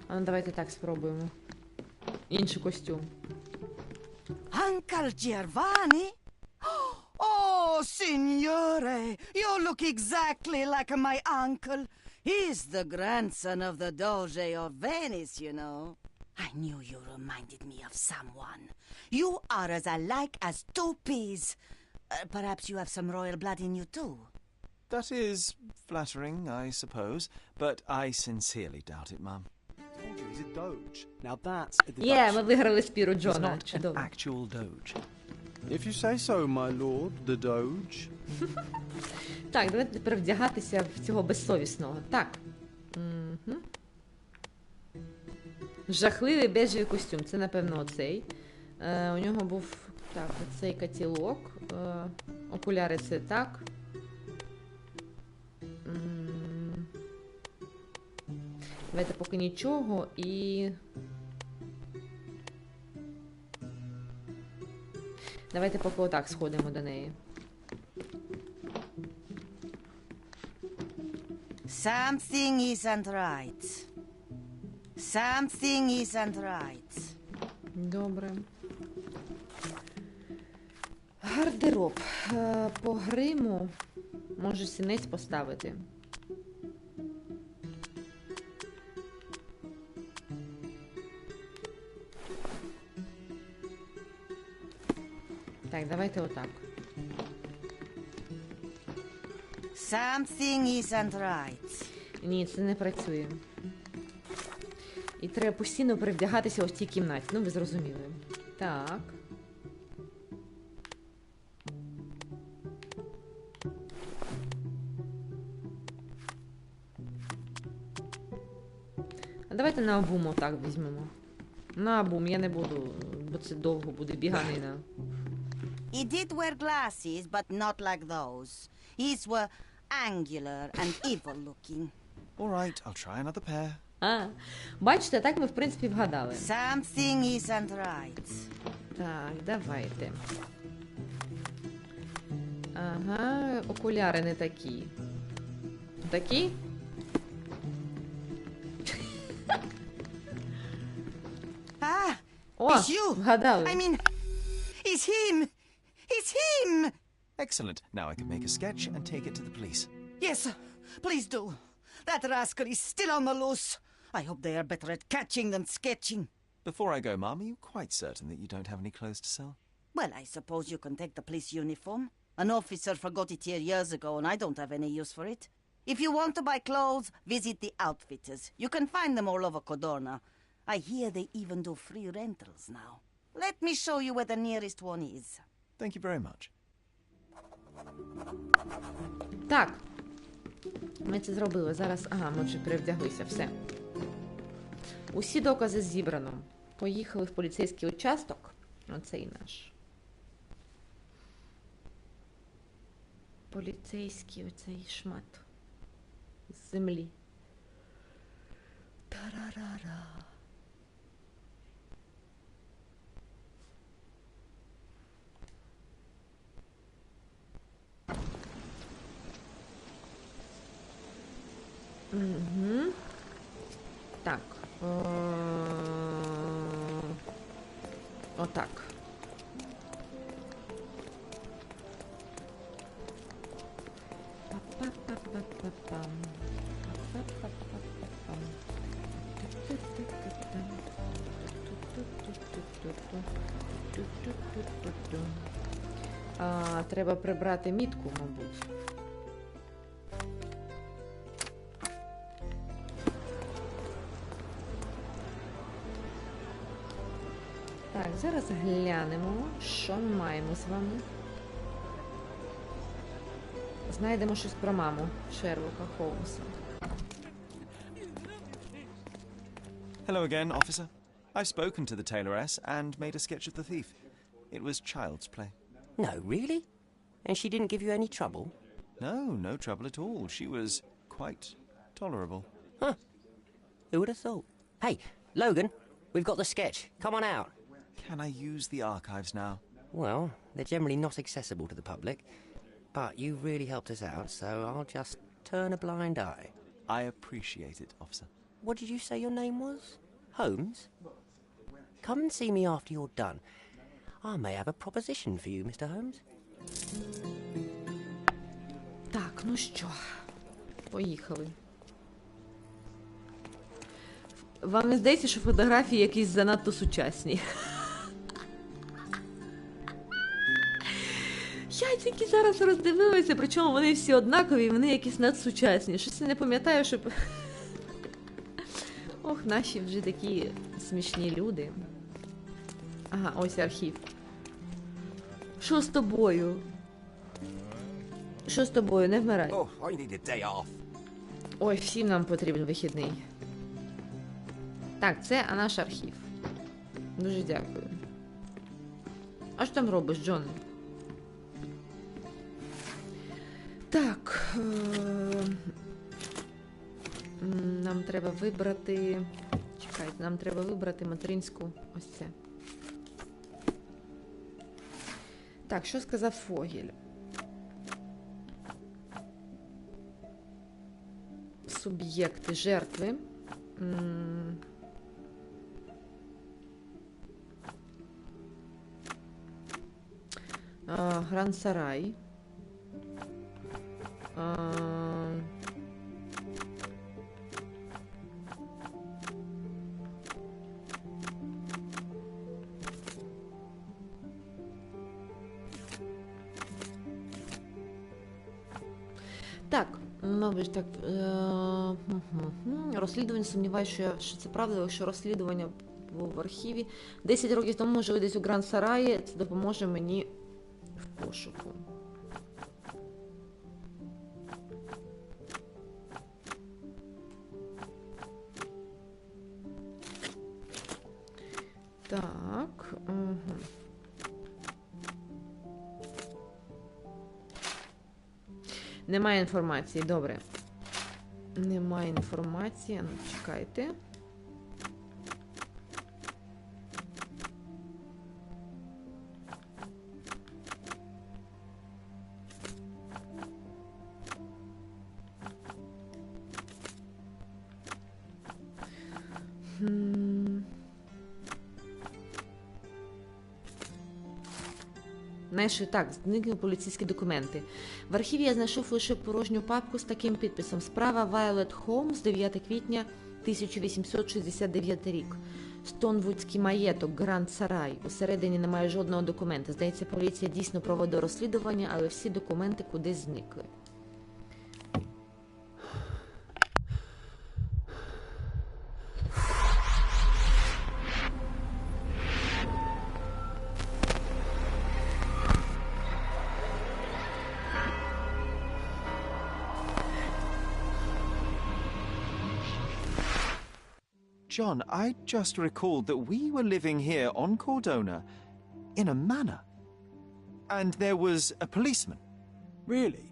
А ну давайте так спробуємо. Інший костюм. Uncle Giovanni? Oh, signore, you look exactly like my uncle. He's the grandson of the Doge of Venice, you know. I knew you reminded me of someone. You are as alike as two peas. Perhaps you have some royal blood in you too. That is flattering, I suppose, but I sincerely doubt it, Mum. He's a doge. Now that's a deduction. Є, ми виграли спіру Джона. He's not an Чудово. actual doge. If you say so, my lord, the doge. Так, давайте тепер вдягатися в цього безсовісного. Так. Угу. Жахливий бежевий костюм. Це, напевно, оцей. У нього був, так, оцей котілок. Окуляри це так. Давайте поки нічого і... Давайте поки отак сходимо до неї. Something isn't right. Something isn't right. Добре. Гардероб. По гриму може сінець поставити. Так, давайте отак. Something isn't right. Ні, це не працює. І треба постійно перевдягатися ось в цій кімнаті. Ну, ви зрозуміли. Так. А давайте на обум отак візьмемо. На обум, я не буду, бо це довго буде біганина. He did wear glasses, but not like those. His were angular and evil-looking. All right, I'll try another pair. А, бачите, так ми, в принципі, вгадали. Something isn't right. Так, давайте. Ага, окуляри не такі. Такі? Ah, О, it's you. вгадали. I mean, it's him. It's him. Excellent. Now I can make a sketch and take it to the police. Yes, please do. That rascal is still on the loose. I hope they are better at catching than sketching. Before I go, Mum, are you quite certain that you don't have any clothes to sell? Well, I suppose you can take the police uniform. An officer forgot it here years ago, and I don't have any use for it. If you want to buy clothes, visit the outfitters. You can find them all over Codorna. I hear they even do free rentals now. Let me show you where the nearest one is. Thank you very much. Так. Ми це зробили. Зараз, ага, ми вже перевдяглися. Все. Усі докази зібрано. Поїхали в поліцейський участок. Оцей наш. Поліцейський оцей шмат. З землі. Тарарара. Угу. Так. Отак. Треба прибрати мітку, мабуть. Так, зараз глянемо, що ми маємо з вами. Знайдемо щось про маму Шерлока Холмса. Hello again, officer. I've spoken to the tailoress and made a sketch of the thief. It was child's play. No, really? And she didn't give you any trouble? No, no trouble at all. She was quite tolerable. Huh. Who would have thought? Hey, Logan, we've got the sketch. Come on out. Can I use the archives now? Well, they're generally not accessible to the public, but you really helped us out, so I'll just turn a blind eye. I appreciate it, officer. What did you say your name was? Holmes? Come and see me after you're done. I may have a proposition for you, Mr. Holmes. Так, ну що, поїхали. Вам не здається, що фотографії якісь занадто сучасні? Я тільки зараз роздивилася, причому вони всі однакові, вони якісь надсучасні. Щось я не пам'ятаю, щоб... Ох, наші вже такі смішні люди. Ага, ось архів. Що з тобою? Що з тобою? Не вмирай. Oh, I need a day off. Ой, всім нам потрібен вихідний. Так, це наш архів. Дуже дякую. А що там робиш, Джон? Так. Нам треба вибрати... Чекайте, нам треба вибрати материнську... Ось це. Так, що сказав Фогель? Суб'єкти жертви. Гранд Сарай. Так, мабуть, так. Розслідування, сумніваюся, що це правда, якщо розслідування було в архіві. 10 років тому, можливо, десь у Гранд Сараї, це допоможе мені в пошуку. Так, Немає інформації, добре. Немає інформації, ну, чекайте. Знаєш, так, зникли поліцейські документи. В архіві я знайшов лише порожню папку з таким підписом. Справа Вайолет Холмс, 9 квітня 1869 рік. Стонвудський маєток, Гранд Сарай. Усередині немає жодного документа. Здається, поліція дійсно проводить розслідування, але всі документи кудись зникли. John, I just recalled that we were living here on Cordona in a manor. And there was a policeman. Really?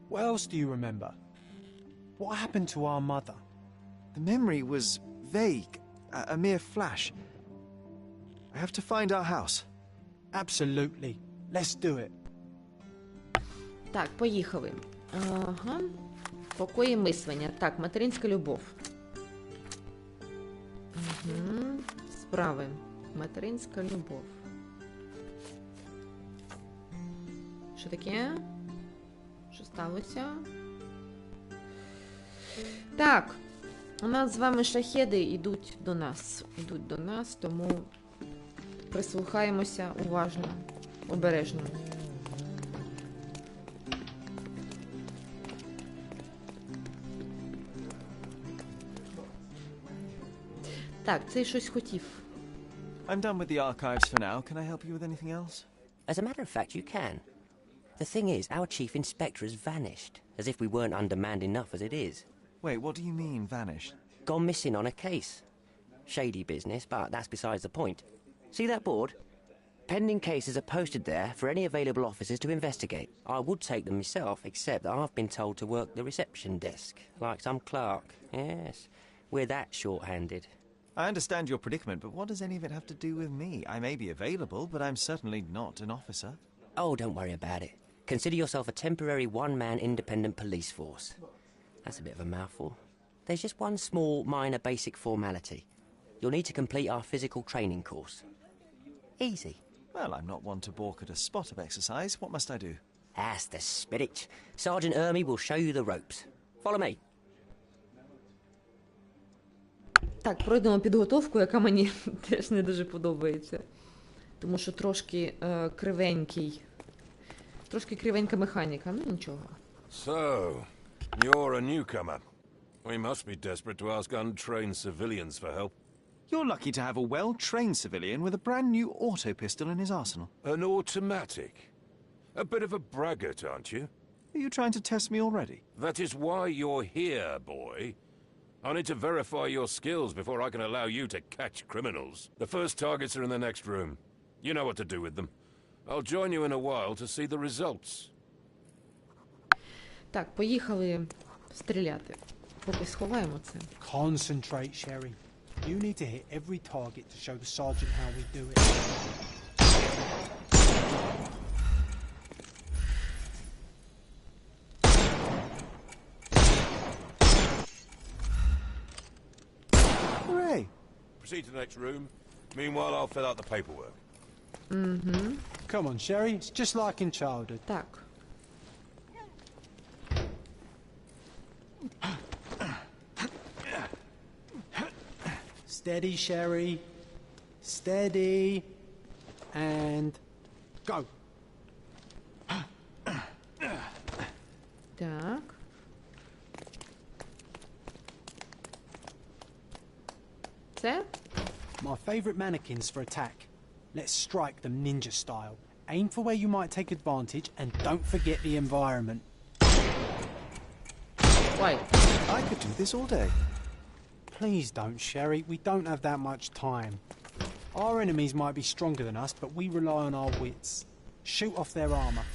What else do you remember? What happened to our mother? The memory was vague, a mere flash. I have to find our house. Absolutely. Let's do it. Так, поїхали. Ага. Покої мислення. Так, материнська любов. Справи. Материнська любов. Що таке? Що сталося? Так. У нас з вами шахеди йдуть до нас. Йдуть до нас, тому прислухаємося уважно, обережно. Так, цей щось хотів. I'm done with the archives for now. Can I help you with anything else? As a matter of fact, you can. The thing is, our chief inspector has vanished, as if we weren't undermanned enough as it is. Wait, what do you mean, vanished? Gone missing on a case. Shady business, but that's besides the point. See that board? Pending cases are posted there for any available officers to investigate. I would take them myself, except that I've been told to work the reception desk, like some clerk. Yes, we're that short-handed. I understand your predicament, but what does any of it have to do with me? I may be available, but I'm certainly not an officer. Oh, don't worry about it. Consider yourself a temporary one-man independent police force. That's a bit of a mouthful. There's just one small, minor basic formality. You'll need to complete our physical training course. Easy. Well, I'm not one to balk at a spot of exercise. What must I do? That's the spirit. Sergeant Ermy will show you the ropes. Follow me. Так, пройдемо підготовку, яка мені теж не дуже подобається. Тому що трошки кривенький. Трошки кривенька механіка, ну нічого. So, you're a newcomer. We must be desperate to ask untrained civilians for help. You're lucky to have a well-trained civilian with a brand new auto pistol in his arsenal. An automatic? A bit of a braggart, aren't you? Are you trying to test me already? That is why you're here, boy. I need to verify your skills before I can allow you to catch criminals. The first targets are in the next room. You know what to do with them. I'll join you in a while to see the results. Так, поїхали стріляти. Поки сховаємо це. Concentrate, Sherry. You need to hit every target to show the sergeant how we do it. Hooray! Proceed to the next room. Meanwhile, I'll fill out the paperwork. Come on, Sherry. It's just like in childhood. Так. Steady, Sherry. Steady. And go. Так. Це? My favourite mannequins for attack. Let's strike them ninja style. Aim for where you might take advantage and don't forget the environment. Wait. I could do this all day. Please don't, Sherry. We don't have that much time. Our enemies might be stronger than us, but we rely on our wits. Shoot off their armour.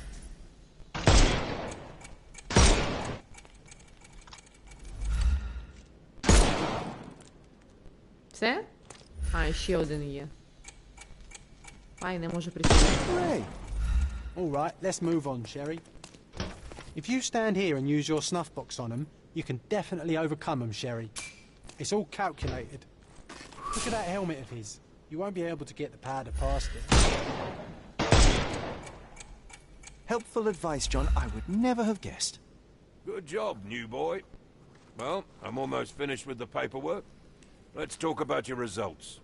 Це? А, ще один є. Ай, не можу присісти. All right, let's move on, Sherry. If you stand here and use your snuff box on them, you can definitely overcome them, Sherry. It's all calculated. Look at that helmet of his. You won't be able to get the powder past it. Helpful advice, John. I would never have guessed. Good job, new boy. Well, I'm almost finished with the paperwork. Let's talk about your results.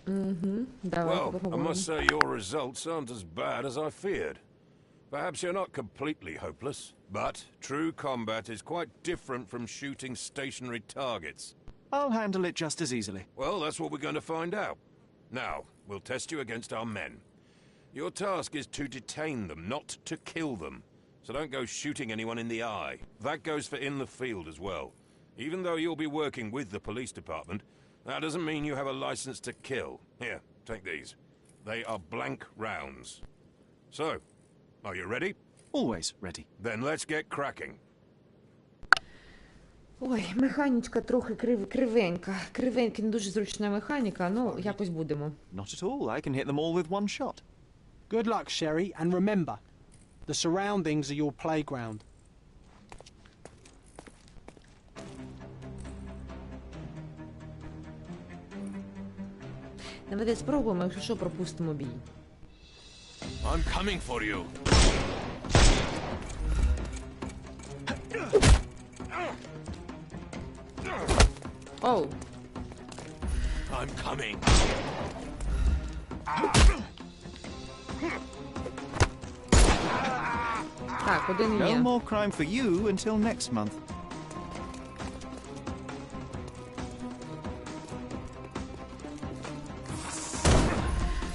Well, I must say your results aren't as bad as I feared. Perhaps you're not completely hopeless, but true combat is quite different from shooting stationary targets. I'll handle it just as easily. Well, that's what we're going to find out. Now, we'll test you against our men. Your task is to detain them, not to kill them. So don't go shooting anyone in the eye. That goes for in the field as well. Even though you'll be working with the police department, that doesn't mean you have a license to kill. Here, take these. They are blank rounds. So, are you ready? Always ready. Then let's get cracking. Ой, механічка трохи кривенька. Кривенька, не дуже зручна механіка, ну, якось будемо. Not at all. I can hit them all with one shot. Good luck, Sherry, and remember, the surroundings are your playground. Давайте спробуємо, якщо що, пропустимо бій. I'm coming for you. Оу. I'm coming. Так, один No є. more crime for you until next month.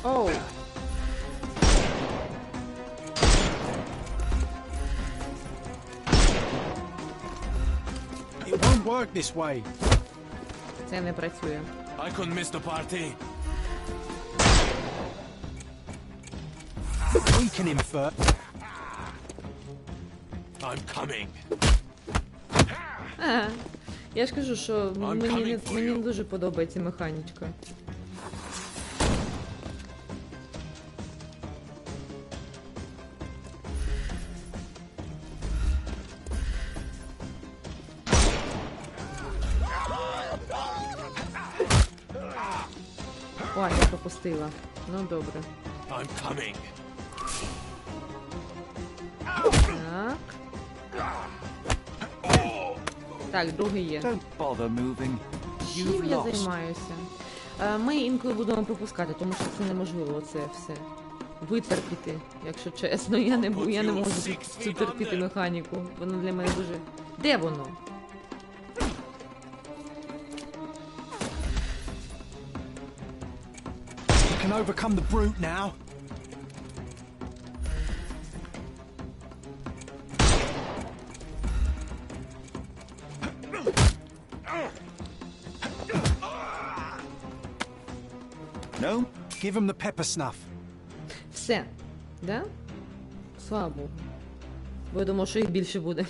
Оу. It won't work this way. Це не працює. I couldn't miss the party. Weaken him first. I'm coming. Ага. Я ж кажу, що мені не дуже подобається механічка. Ой, я пропустила. Ну, добре. I'm coming. Так. Так, другий є. Don't bother moving. Чим You've я lost. займаюся? Ми інколи будемо пропускати, тому що це неможливо, це все. Витерпіти, якщо чесно. Я не можу цю терпіти механіку. Воно для мене дуже... Де воно? You can overcome the brute now. No? Give him the pepper snuff. Все. Да? Слава Богу. Бо я думав, що їх більше буде.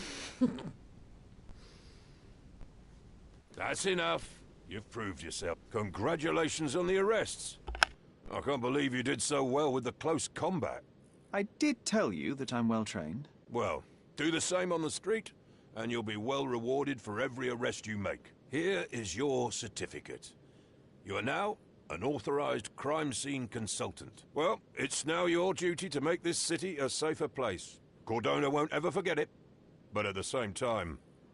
That's enough. You've proved yourself. Congratulations on the arrests. I can't believe you did so well with the close combat. I did tell you that I'm well trained. Well, do the same on the street, and you'll be well rewarded for every arrest you make. Here is your certificate. You are now an authorized crime scene consultant. Well, it's now your duty to make this city a safer place. Cordona won't ever forget it, but at the same time,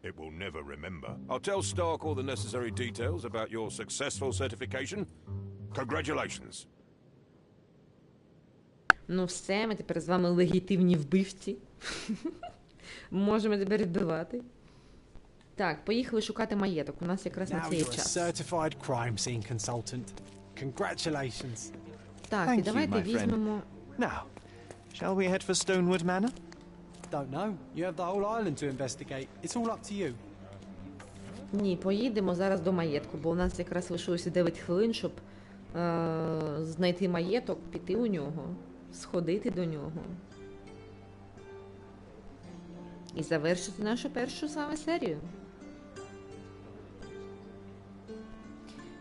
it will never remember. I'll tell Stark all the necessary details about your successful certification. Congratulations. Ну все, ми тепер з вами легітимні вбивці. Можемо тепер вбивати. Так, поїхали шукати маєток. У нас якраз на Now це є you're a час. certified crime scene consultant. Congratulations. Так, і Thank you, давайте my friend. візьмемо... Now, shall we head for Stonewood Manor? Don't know. You have the whole island to investigate. It's all up to you. Ні, поїдемо зараз до маєтку, бо у нас якраз лишилося 9 хвилин, щоб знайти маєток, піти у нього, сходити до нього. І завершити нашу першу саме серію.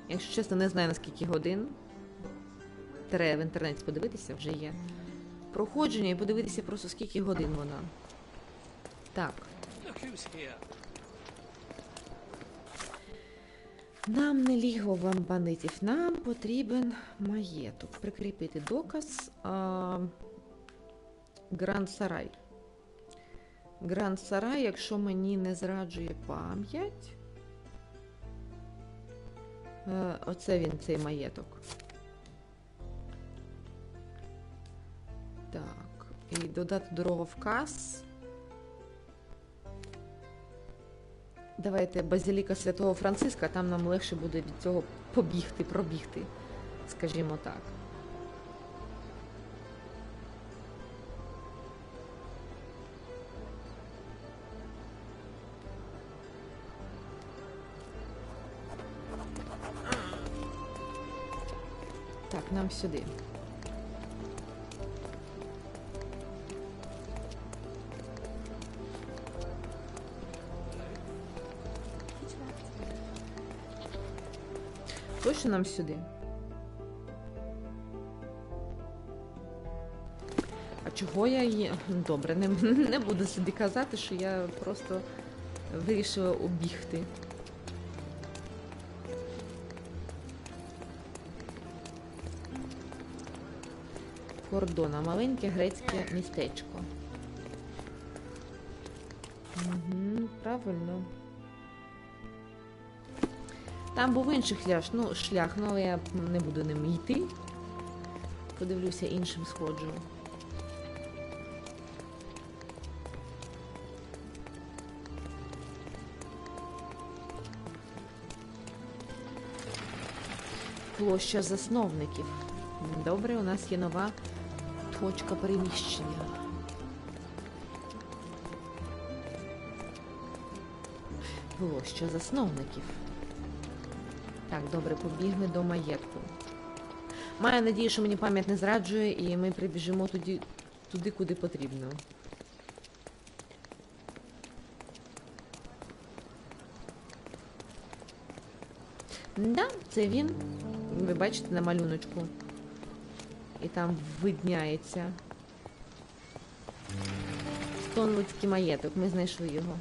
Якщо чесно, не знаю, на скільки годин. Треба в інтернеті подивитися, вже є. Проходження і подивитися просто скільки годин вона. Так. Нам не лігво бандитів, нам потрібен маєток. Прикріпити доказ. Гранд Сарай. Гранд Сарай, якщо мені не зраджує пам'ять. Оце він, цей маєток. Так. І додати дороговказ. Давайте Базиліка Святого Франциска, там нам легше буде від цього пробігти, скажімо так. Так, нам сюди. Точно нам сюди? А чого я її... Добре, не буду собі казати, що я просто вирішила обігти. Кордона. Маленьке грецьке містечко. Угу, правильно. Там був інший шлях, але я не буду ним йти. Подивлюся, іншим сходжу. Площа засновників. Добре, у нас є нова точка переміщення. Площа засновників. Так, добре, побігли до маєтку. Маю надію, що мені пам'ять не зраджує, і ми прибіжимо туди, куди потрібно. Да, це він. Ви бачите на малюночку. І там видняється. Стонвудський маєток. Ми знайшли його.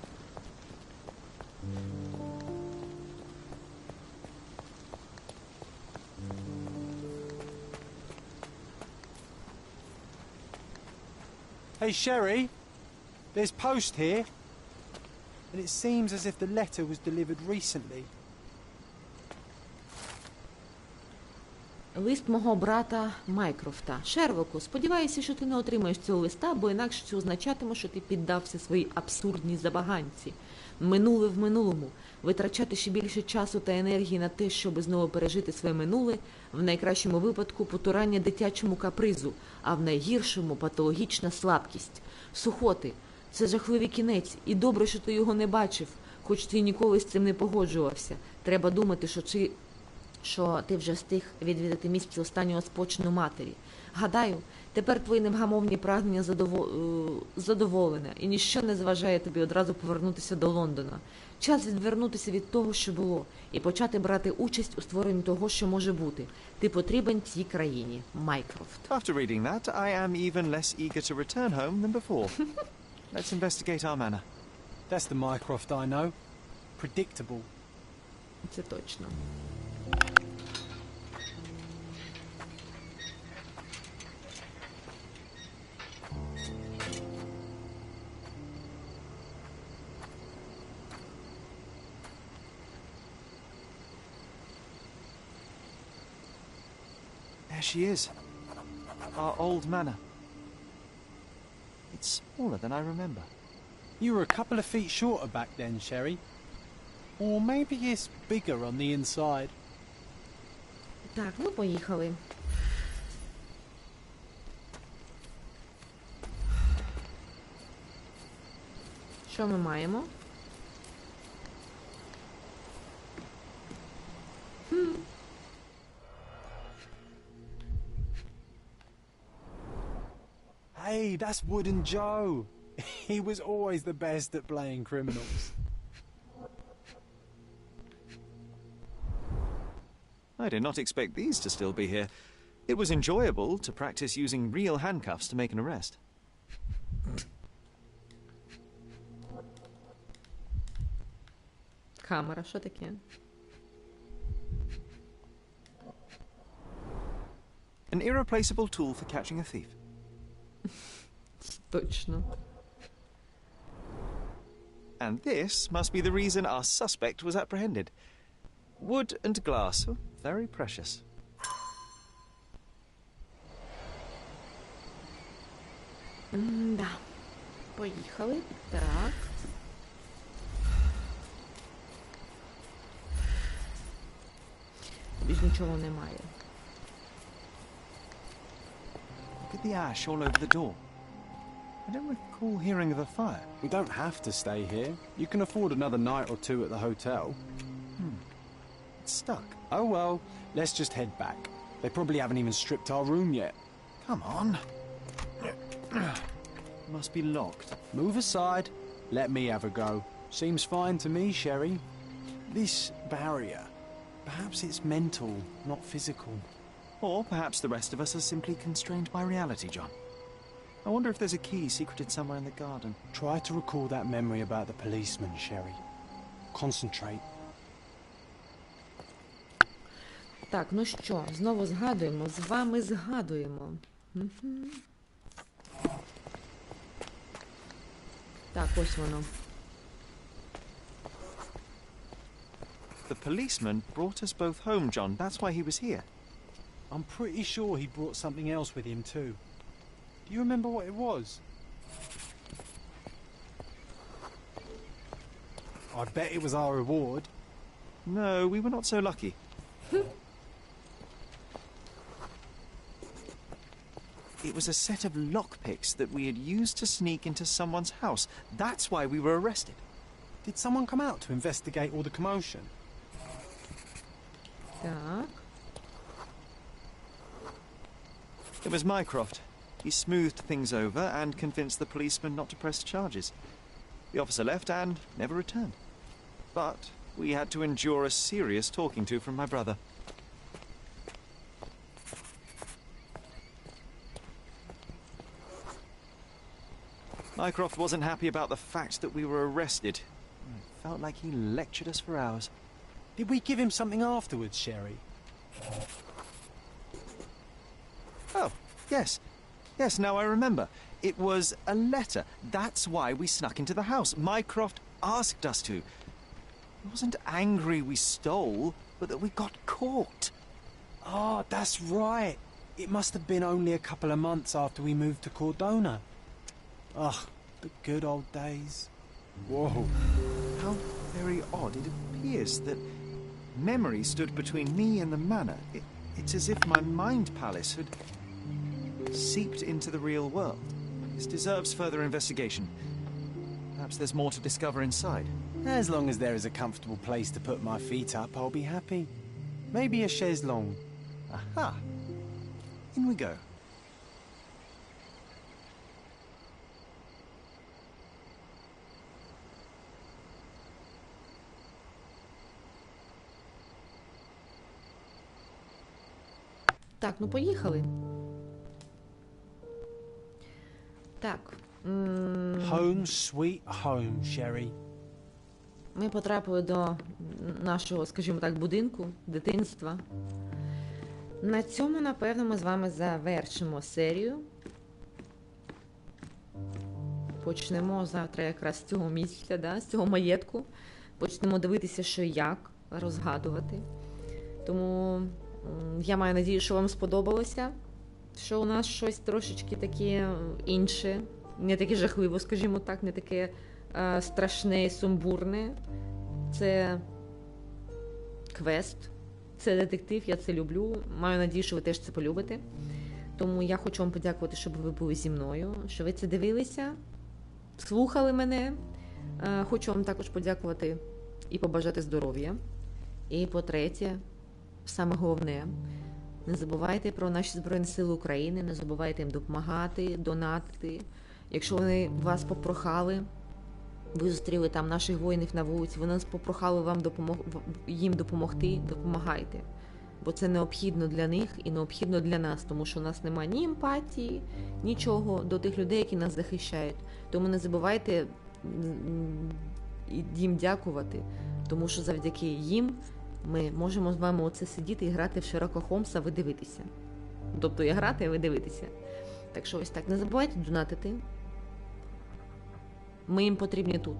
Hey, Sherry. There's post here. And it seems as if the letter was delivered recently. Лист мого брата Майкрофта. Шерлоку, сподіваюся, що ти не отримаєш цього листа, бо інакше це означатиме, що ти піддався своїй абсурдній забаганці. Минуле в минулому. Витрачати ще більше часу та енергії на те, щоб знову пережити своє минуле, в найкращому випадку потурання дитячому капризу, а в найгіршому патологічна слабкість. Сухоти. Це жахливий кінець, і добре, що ти його не бачив, хоч ти ніколи з цим не погоджувався. Треба думати, що ти вже встиг відвідати місце останнього спочину матері. Гадаю, тепер твої невгамовні прагнення задоволене, і ніщо не заважає тобі одразу повернутися до Лондона. Час відвернутися від того, що було, і почати брати участь у створенні того, що може бути. Ти потрібен цій країні. Майкрофт. After reading that, I am even less eager to return home than before. Let's investigate our manor. That's the Mycroft I know. Predictable. Це точно. There she is. Our old manor. It's smaller than I remember. You were a couple of feet shorter back then, Sherry. Or maybe it's bigger on the inside. Так, ну поїхали. Що ми маємо? Hey, that's Wooden Joe. He was always the best at playing criminals. I did not expect these to still be here. It was enjoyable to practice using real handcuffs to make an arrest. Камера, що таке? An irreplaceable tool for catching a thief. Точно. And this must be the reason our suspect was apprehended. Wood and glass, oh, very precious. Да. Поїхали. Так. Більш нічого немає. Look at the ash all over the door. I don't recall hearing of a fire. We don't have to stay here. You can afford another night or two at the hotel. It's stuck. Oh well, let's just head back. They probably haven't even stripped our room yet. Come on. Must be locked. Move aside. Let me have a go. Seems fine to me, Sherry. This barrier, perhaps it's mental, not physical. Or perhaps the rest of us are simply constrained by reality, John. I wonder if there's a key secreted somewhere in the garden. Try to recall that memory about the policeman, Sherry. Concentrate. Так, ну що, знову згадуємо, з вами згадуємо. Так, ось воно. The policeman brought us both home, John. That's why he was here. I'm pretty sure he brought something else with him too. Do you remember what it was? I bet it was our reward. No, we were not so lucky. It was a set of lockpicks that we had used to sneak into someone's house. That's why we were arrested. Did someone come out to investigate all the commotion? Так. It was Mycroft. He smoothed things over and convinced the policeman not to press charges. The officer left and never returned. But we had to endure a serious talking to from my brother. Mycroft wasn't happy about the fact that we were arrested. It felt like he lectured us for hours. Did we give him something afterwards, Sherry? Oh, yes. Yes, now I remember. It was a letter. That's why we snuck into the house. Mycroft asked us to. He wasn't angry we stole, but that we got caught. Ah, that's right. It must have been only a couple of months after we moved to Cordona. Ugh, the good old days. Whoa. How very odd it appears that memory stood between me and the manor. It's as if my mind palace had seeped into the real world. This deserves further investigation. Perhaps there's more to discover inside. As long as there is a comfortable place to put my feet up, I'll be happy. Maybe a chaise longue. Aha! In we go. Так, ну поїхали. Так. Home sweet home, Sherry. Ми потрапили до нашого, скажімо так, будинку, дитинства. На цьому, напевно, ми з вами завершимо серію. Почнемо завтра якраз з цього місця, да, з цього маєтку. Почнемо дивитися, що і як, розгадувати. Тому Я маю надію, що вам сподобалося, що у нас щось трошечки таке інше, не таке жахливо, скажімо так, не таке страшне і сумбурне. Це квест, це детектив, я це люблю. Маю надію, що ви теж це полюбите. Тому я хочу вам подякувати, щоб ви були зі мною, що ви це дивилися, слухали мене. Хочу вам також подякувати і побажати здоров'я. І по-третє, саме головне, не забувайте про наші Збройні Сили України, не забувайте їм допомагати, донатити. Якщо вони вас попрохали, ви зустріли там наших воїнів на вулиці, вони нас попрохали їм допомогти, допомагайте. Бо це необхідно для них і необхідно для нас, тому що у нас немає ні емпатії, нічого до тих людей, які нас захищають. Тому не забувайте їм дякувати, тому що завдяки їм ми можемо з вами оце сидіти і грати в Шерлока Холмса, ви дивитеся. Тобто я грати, а ви дивитеся. Так що ось так, не забувайте донатити. Ми їм потрібні тут.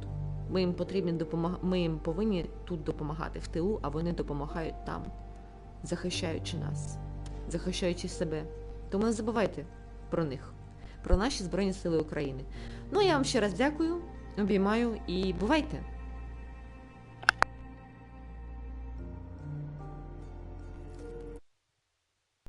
Ми їм повинні тут допомагати в тилу, а вони допомагають там, захищаючи нас, захищаючи себе. Тому не забувайте про них, про наші Збройні Сили України. Ну, я вам ще раз дякую, обіймаю і бувайте!